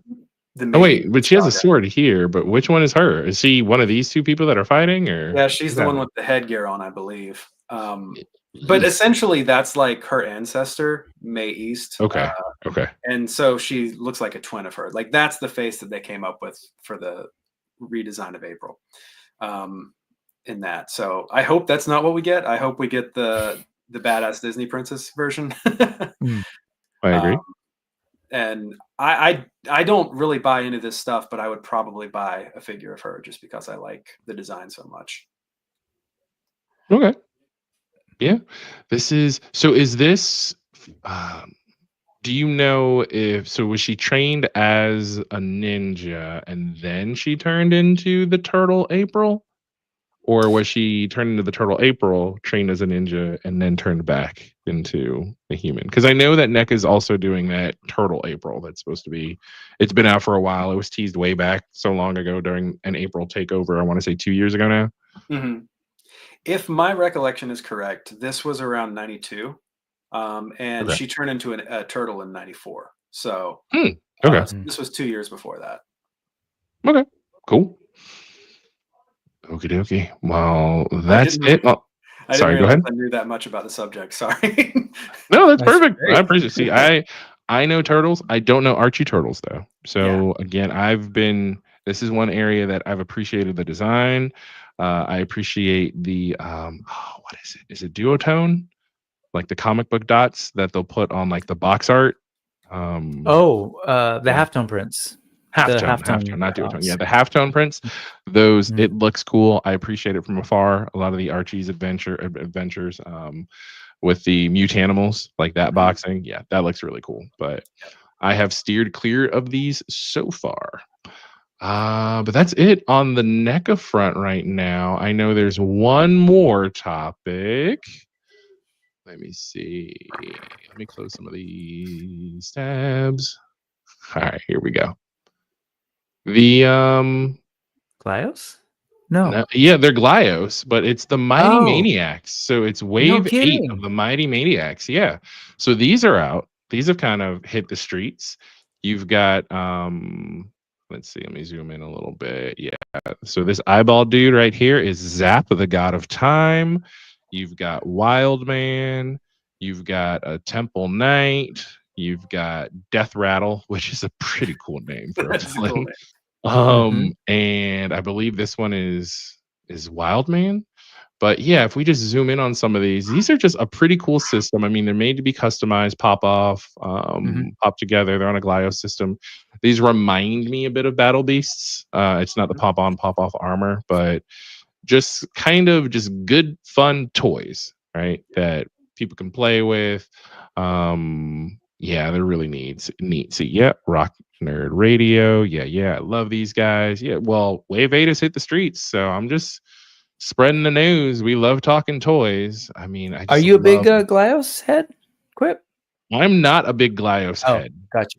the Oh Mei wait, but she has a saga. sword here. But which one is her? Is she one of these two people that are fighting, or? Yeah, she's the one with the headgear on, I believe. But essentially, that's like her ancestor, Mei East. Okay. Okay. And so she looks like a twin of her. Like that's the face that they came up with for the redesign of April. In that, so I hope that's not what we get. I hope we get the badass Disney princess version. I agree. And I don't really buy into this stuff, but I would probably buy a figure of her just because I like the design so much. Okay. Yeah. This is so. Is this? Do you know if so? Was she trained as a ninja and then she turned into the turtle April? Or was she turned into the turtle April, trained as a ninja, and then turned back into a human? Because I know that NECA is also doing that turtle April. That's supposed to be. It's been out for a while. It was teased way back so long ago during an April takeover. I want to say 2 years ago now. Mm-hmm. If my recollection is correct, this was around 92, and she turned into a turtle in 94. So, this was 2 years before that. Okay, cool. Okie dokie. Well, that's it. Sorry, go ahead. I knew that much about the subject. Sorry. No, that's perfect. Great. I appreciate it. See, I know turtles. I don't know Archie turtles though. So again, this is one area that I've appreciated the design. I appreciate the what is it? Is it duotone? Like the comic book dots that they'll put on like the box art. The halftone prints. Halftone, not duotone. Yeah, the halftone prints. Those it looks cool. I appreciate it from afar. A lot of the Archie's adventures with the mutanimals, like that boxing. Yeah, that looks really cool. But I have steered clear of these so far. But that's it on the NECA front right now. I know there's one more topic. Let me see. Let me close some of these tabs. All right, here we go. The Glyos? No. Yeah, they're Glyos, but it's the Mighty Maniacs. So it's wave 8 of the Mighty Maniacs. Yeah. So these are out. These have kind of hit the streets. You've got let's see, let me zoom in a little bit. Yeah. So this eyeball dude right here is Zap, the God of Time. You've got Wildman. You've got a Temple Knight. You've got Death Rattle, which is a pretty cool name for a villain. And I believe this one is Wildman. But yeah, if we just zoom in on some of these are just a pretty cool system. I mean, they're made to be customized, pop off, pop together. They're on a Glyos system. These remind me a bit of Battle Beasts. It's not the pop on, pop off armor, but just kind of just good, fun toys, right? That people can play with. Yeah, they're really neat. So yeah, Rock Nerd Radio. Yeah, I love these guys. Yeah, well, Wave 8 has hit the streets, so I'm just spreading the news. We love talking toys. I mean, are you a big Glyos head? Quip? I'm not a big Glyos head. Gotcha.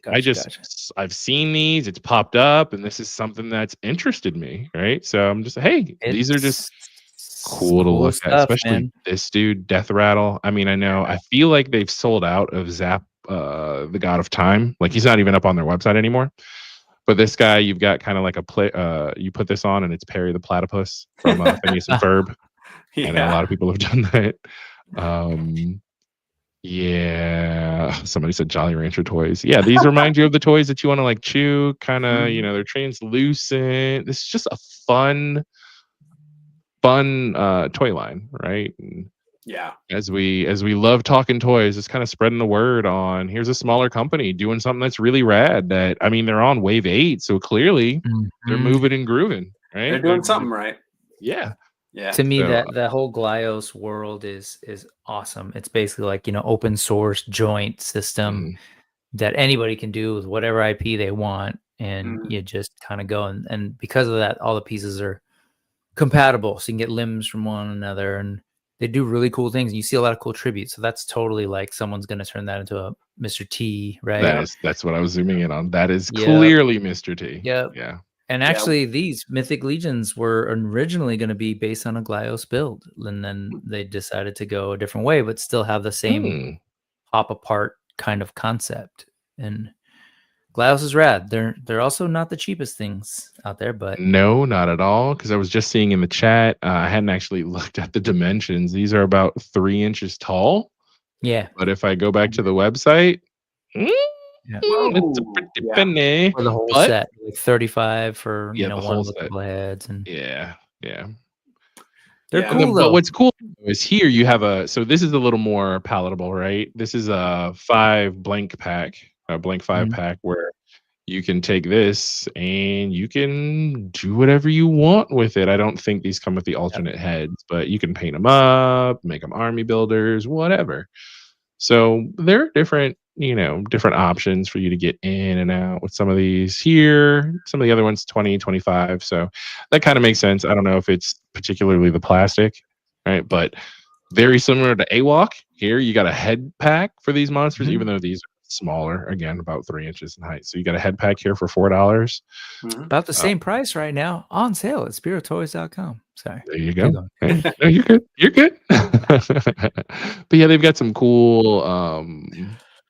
I've seen these. It's popped up, and this is something that's interested me, right? So I'm just, hey, these are just cool to look at, especially this dude, Death Rattle. I mean, I know. I feel like they've sold out of Zap, the God of Time. Like he's not even up on their website anymore. But this guy, you've got kind of like a play. You put this on, and it's Perry the Platypus from Phineas and Ferb. I know a lot of people have done that. Yeah, somebody said Jolly Rancher toys. Yeah, these remind you of the toys that you want to like chew. Kind of, they're translucent. This is just a fun toy line, right? And yeah, as we love talking toys, it's kind of spreading the word on here's a smaller company doing something that's really rad. That I mean, they're on Wave 8, so clearly they're moving and grooving, right? They're doing something right. Yeah. To me, that whole Glyos world is awesome. It's basically like open source joint system that anybody can do with whatever IP they want, and you just kind of go and because of that, all the pieces are compatible, so you can get limbs from one another, and they do really cool things. You see a lot of cool tributes, so that's totally like someone's going to turn that into a Mr. T, right? That's what I was zooming in on. That is clearly Mr. T. Yeah. And actually, these Mythic Legions were originally going to be based on a Glyos build, and then they decided to go a different way, but still have the same pop apart kind of concept. And GLaDOS is rad. They're also not the cheapest things out there, but no, not at all. Because I was just seeing in the chat, I hadn't actually looked at the dimensions. These are about 3 inches tall. yeah. But if I go back to the website, it's a pretty penny. For the whole But, set, like 35 for the one whole of the set. couple heads, and Yeah. they're cool though. But what's cool is here you have so this is a little more palatable, right? This is a 5 blank pack, a blank 5 pack where you can take this and you can do whatever you want with it. I don't think these come with the alternate heads, but you can paint them up, make them army builders, whatever. So there are different options for you to get in and out with some of these here. Some of the other ones, 20, 25. So that kind of makes sense. I don't know if it's particularly the plastic, right? But very similar to AWOC. Here you got a head pack for these monsters, even though these are smaller, again, about 3 inches in height. So you got a head pack here for $4. About the same price right now on sale at spirittoys.com. Sorry. There you go. Hey, no, you're good. You're good. But yeah, they've got some cool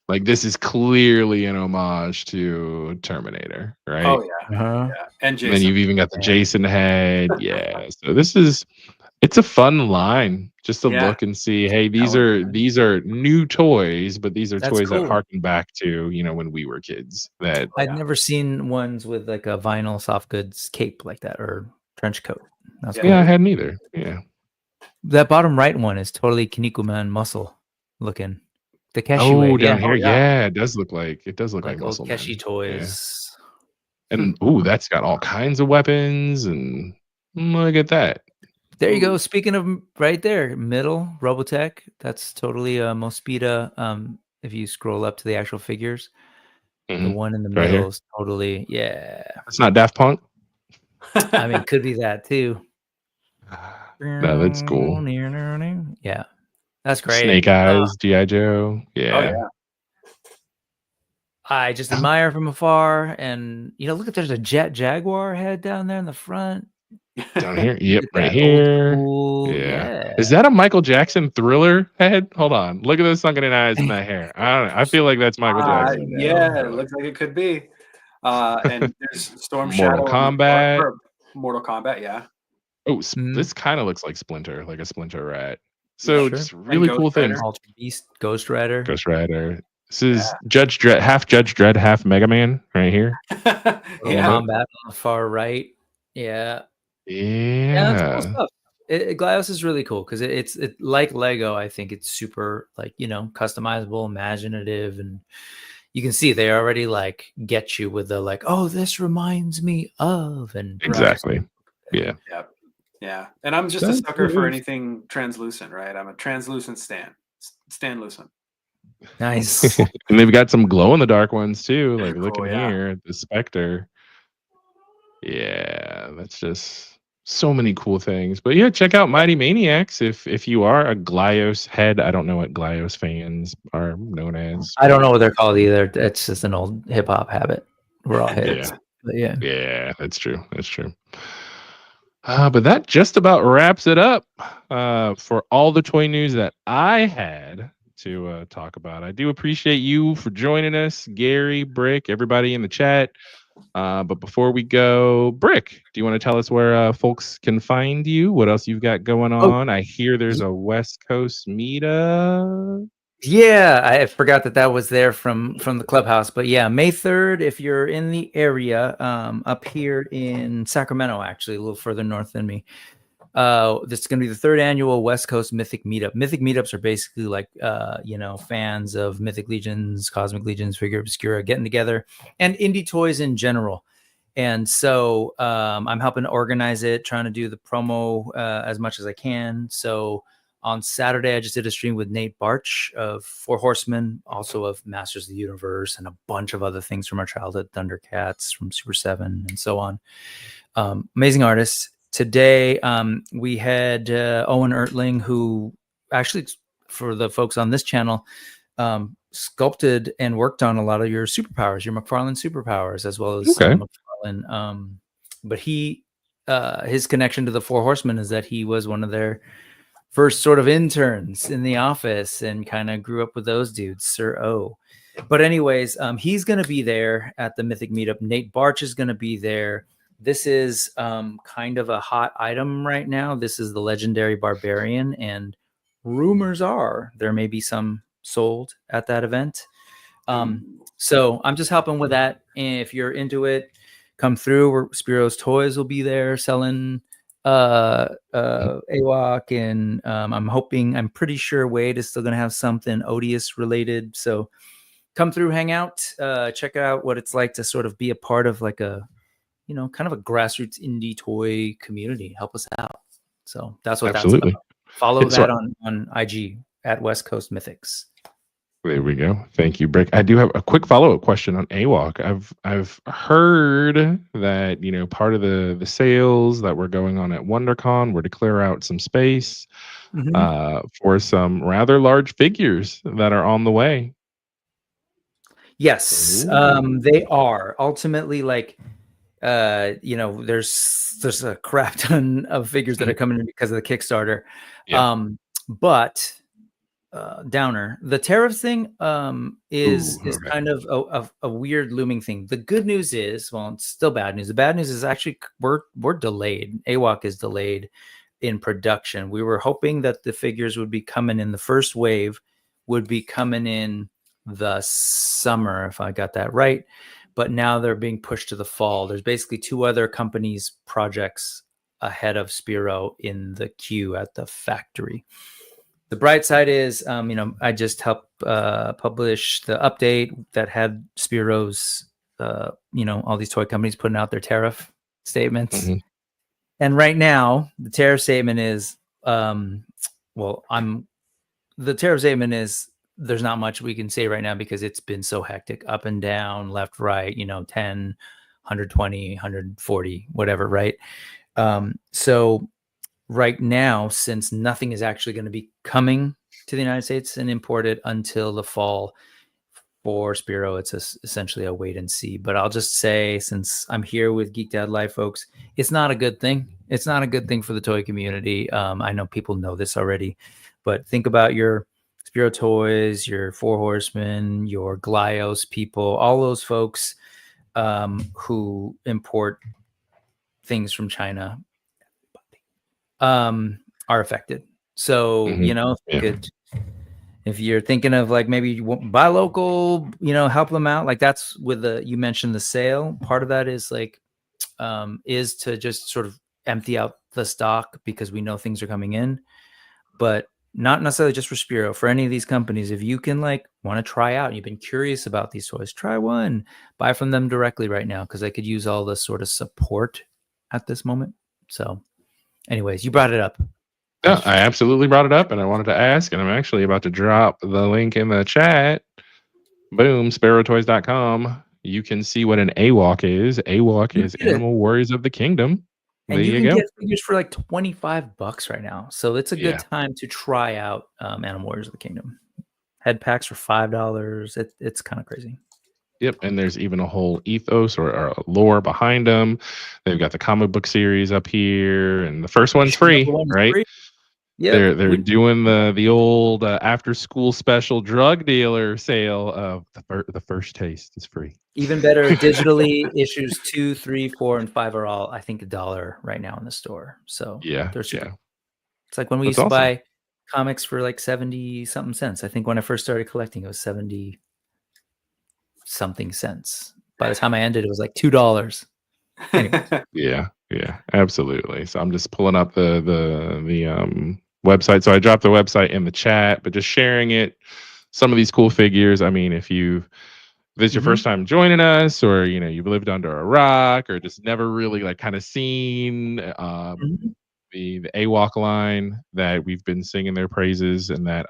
like this is clearly an homage to Terminator, right? Oh yeah. And Jason. then you've even got the Jason head. Yeah. So it's a fun line just to look and see, hey, these are new toys, but these are toys that harken back to, when we were kids. That I'd never seen ones with like a vinyl soft goods cape like that or trench coat. Cool. I hadn't either. Yeah. That bottom right one is totally Kinnikuman muscle looking. The Keshi down here. Yeah, it does look like muscle old Keshi toys. Yeah. And that's got all kinds of weapons, and look at that. There you go. Speaking of right there, middle Robotech. That's totally Mospita. If you scroll up to the actual figures, the one in the middle is totally It's not Daft Punk. I mean, could be that too. No, that's cool. Yeah, that's great. Snake Eyes, G.I. Joe. Yeah. Oh, yeah. I just admire from afar, and look at there's a Jet Jaguar head down there in the front. Down here, yep, right here. Yeah. Is that a Michael Jackson Thriller head? Hold on, look at those sunken eyes in that hair. I don't know. I feel like that's Michael Jackson. Yeah, it looks like it could be. And there's Storm Mortal Kombat. Mortal Kombat, yeah. Oh, this kind of looks like Splinter, like a Splinter rat. So just really cool things. Ultra Beast, Ghost Rider. This is Judge Dredd, half Judge Dredd, half Mega Man, right here. Combat on the far right. Yeah, that's cool stuff. GLaDOS is really cool because it's like Lego. I think it's super customizable, imaginative, and you can see they already get you with the oh, this reminds me of, and exactly. Yeah. And I'm just a sucker for anything translucent, right? I'm a translucent Stan Lucent. Nice. And they've got some glow in the dark ones too. Like looking here, the Spectre. Yeah, that's just so many cool things. But yeah, check out Mighty Maniacs if you are a GLaDOS head. I don't know what GLaDOS fans are known as. I don't know what they're called either. It's just an old hip hop habit. We're all heads. Yeah, that's true. But that just about wraps it up for all the toy news that I had to talk about. I do appreciate you for joining us, Gary, Brick, everybody in the chat. But before we go, Brick, do you want to tell us where folks can find you? What else you've got going on? I hear there's a West Coast meetup. Yeah, I forgot that was there from the clubhouse. But yeah, May 3rd, if you're in the area, up here in Sacramento, actually a little further north than me. This is going to be the 3rd annual West Coast Mythic Meetup. Mythic Meetups are basically fans of Mythic Legions, Cosmic Legions, Figure Obscura getting together, and indie toys in general. And so I'm helping organize it, trying to do the promo as much as I can. So on Saturday, I just did a stream with Nate Barch of Four Horsemen, also of Masters of the Universe, and a bunch of other things from our childhood, Thundercats from Super 7 and so on. Amazing artists. Today, we had Owen Ertling, who actually, for the folks on this channel, sculpted and worked on a lot of your superpowers, your McFarlane superpowers, as well as McFarlane. But his connection to the Four Horsemen is that he was one of their first sort of interns in the office and kind of grew up with those dudes, Sir O. But anyways, he's going to be there at the Mythic Meetup. Nate Barch is going to be there. This is kind of a hot item right now. This is the legendary Barbarian, and rumors are there may be some sold at that event. So I'm just helping with that. And if you're into it, come through. Spiro's Toys will be there selling AWOC, and I'm pretty sure Wade is still going to have something Odious related. So come through, hang out, check out what it's like to sort of be a part of like a, kind of a grassroots indie toy community. Help us out. So that's what that's about. Follow that on IG at West Coast Mythics. There we go. Thank you, Brick. I do have a quick follow-up question on AWOC. I've heard that, part of the sales that were going on at WonderCon were to clear out some space for some rather large figures that are on the way. Yes, they are. Ultimately, there's a crap ton of figures that are coming in because of the Kickstarter. Yeah. But Downer, the tariff thing is kind of a weird looming thing. The good news is, well, it's still bad news. The bad news is actually we're delayed. AWOC is delayed in production. We were hoping that the figures would be coming in, the first wave would be coming in the summer, if I got that right. But now they're being pushed to the fall. There's basically 2 other companies' projects ahead of Spiro in the queue at the factory. The bright side is, I just helped publish the update that had Spiro's, all these toy companies putting out their tariff statements. Mm-hmm. And right now, the tariff statement is, there's not much we can say right now because it's been so hectic, up and down, left, right, 10, 120, 140, whatever, right? So right now, since nothing is actually going to be coming to the United States and imported until the fall for Spiro, it's essentially a wait and see. But I'll just say, since I'm here with Geek Dad Live, folks, it's not a good thing. It's not a good thing for the toy community. I know people know this already, but think about your Spiro Toys, your Four Horsemen, your Glyos people, all those folks who import things from China are affected. So, if you're thinking of maybe you buy local, help them out. That's with you mentioned the sale. Part of that is is to just sort of empty out the stock because we know things are coming in, but not necessarily just for Spiro. For any of these companies, if you can want to try out, you've been curious about these toys, try one, buy from them directly right now because they could use all the sort of support at this moment. So anyways, you brought it up. Yeah, I absolutely brought it up, and I wanted to ask, and I'm actually about to drop the link in the chat. Boom, sparrowtoys.com. You can see what an AWOC is. AWOC is Animal Warriors of the Kingdom. And you can get figures for $25 right now. So it's a good time to try out Animal Warriors of the Kingdom. Head packs for $5. It's kind of crazy. Yep, and there's even a whole ethos or a lore behind them. They've got the comic book series up here, and the first one's free, right? Yeah, they're doing the old after school special drug dealer sale of the first taste is free. Even better, digitally issues 2, 3, 4, and 5 are all I think $1 right now in the store. So it's like when we used to buy comics for 70 something cents. I think when I first started collecting, it was 70 something cents. By the time I ended, it was $2. Anyway. Yeah, absolutely. So I'm just pulling up the website. So I dropped the website in the chat, but just sharing it. Some of these cool figures. I mean, if this is your first time joining us, or you've lived under a rock, or just never really kind of seen the AWOC line, that we've been singing their praises, and that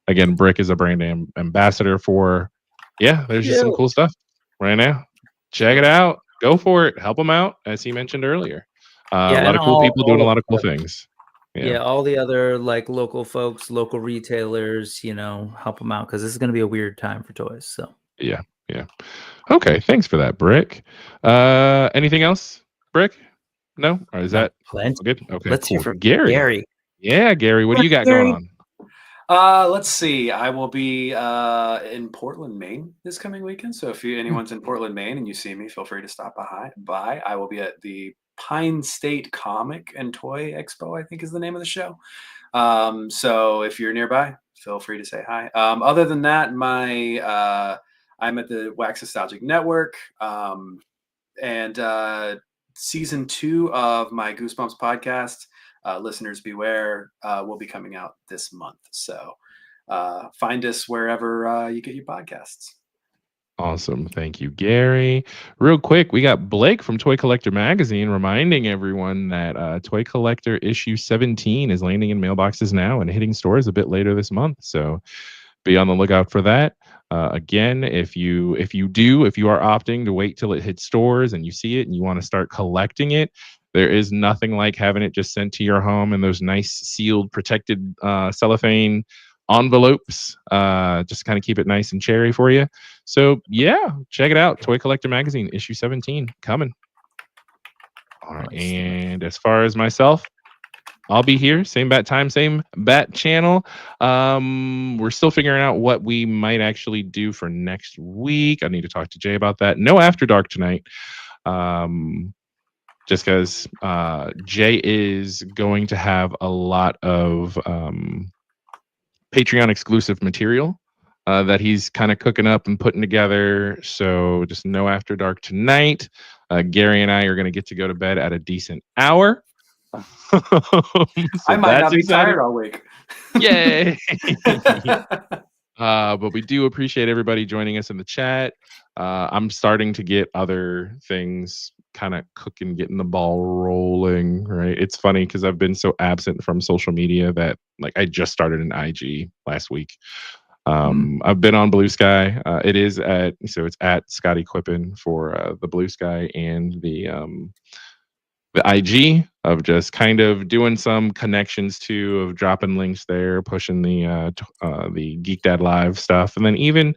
again, Brick is a brand ambassador for. Yeah, there's just some cool stuff right now. Check it out. Go for it. Help them out, as he mentioned earlier. A lot of cool people doing a lot of cool things. Yeah, all the other local folks, local retailers, help them out because this is going to be a weird time for toys. So yeah. Okay, thanks for that, Brick. Anything else, Brick? No, or is that plenty? good? Okay, Let's cool. hear from Gary. Yeah, Gary, what do you got going on? Let's see. I will be in Portland, Maine this coming weekend. So if anyone's in Portland, Maine, and you see me, feel free to stop by. I will be at the Pine State Comic and Toy Expo, I think is the name of the show. So if you're nearby, feel free to say hi. Other than that, I'm at the Wax Nostalgic Network, and season 2 of my Goosebumps podcast, Listeners Beware, will be coming out this month. So find us wherever you get your podcasts. Awesome. Thank you, Gary. Real quick, we got Blake from Toy Collector Magazine reminding everyone that Toy Collector issue 17 is landing in mailboxes now and hitting stores a bit later this month. So be on the lookout for that. Again, if you are opting to wait till it hits stores and you see it and you want to start collecting it, there is nothing like having it just sent to your home in those nice sealed, protected cellophane envelopes. Just kind of keep it nice and cherry for you. So yeah, check it out. Toy Collector Magazine, issue 17, coming. All right, and as far as myself, I'll be here, same bat time, same bat channel. We're still figuring out what we might actually do for next week. I need to talk to Jay about that. No After Dark tonight. Just because Jay is going to have a lot of Patreon exclusive material that he's kind of cooking up and putting together. So just no After Dark tonight. Gary and I are going to get to go to bed at a decent hour. So I might not be tired all week. Yay! But we do appreciate everybody joining us in the chat. I'm starting to get other things kind of cooking, getting the ball rolling, right? It's funny because I've been so absent from social media that like I just started an IG last week. I've been on Blue Sky. It's at Scotty Quippen for the Blue Sky and the IG of just kind of doing some connections of dropping links there, pushing the Geek Dad Live stuff, and then even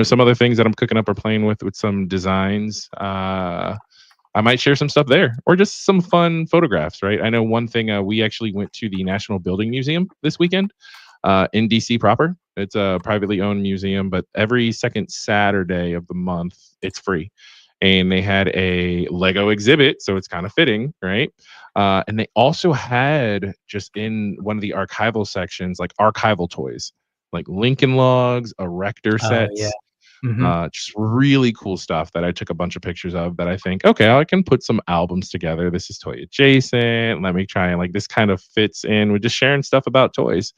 some other things that I'm cooking up or playing with some designs. I might share some stuff there or just some fun photographs, right? I know one thing, we actually went to the National Building Museum this weekend in DC proper. It's a privately owned museum, but every second Saturday of the month, it's free. And they had a Lego exhibit, so it's kind of fitting, right? And they also had just in one of the archival sections, like archival toys, like Lincoln Logs, Erector sets. Yeah. Mm-hmm. Just really cool stuff that I took a bunch of pictures of that I think, okay, I can put some albums together. This is toy adjacent. Let me try and like this kind of fits in with just sharing stuff about toys.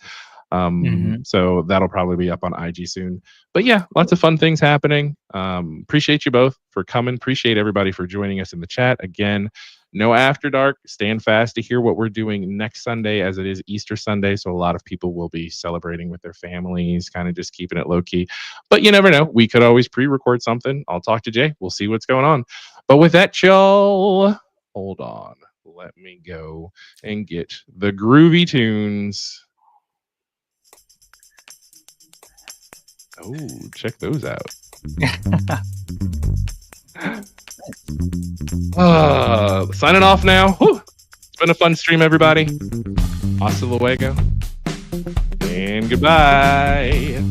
So that'll probably be up on IG soon. But yeah, lots of fun things happening. Appreciate you both for coming. Appreciate everybody for joining us in the chat. Again, no After Dark. Stand fast to hear what we're doing next Sunday, as it is Easter Sunday. So a lot of people will be celebrating with their families, kind of just keeping it low key. But you never know. We could always pre-record something. I'll talk to Jay. We'll see what's going on. But with that, y'all, hold on. Let me go and get the groovy tunes. Oh, check those out. Signing off now. Whew. It's been a fun stream, everybody. Hasta luego. And goodbye.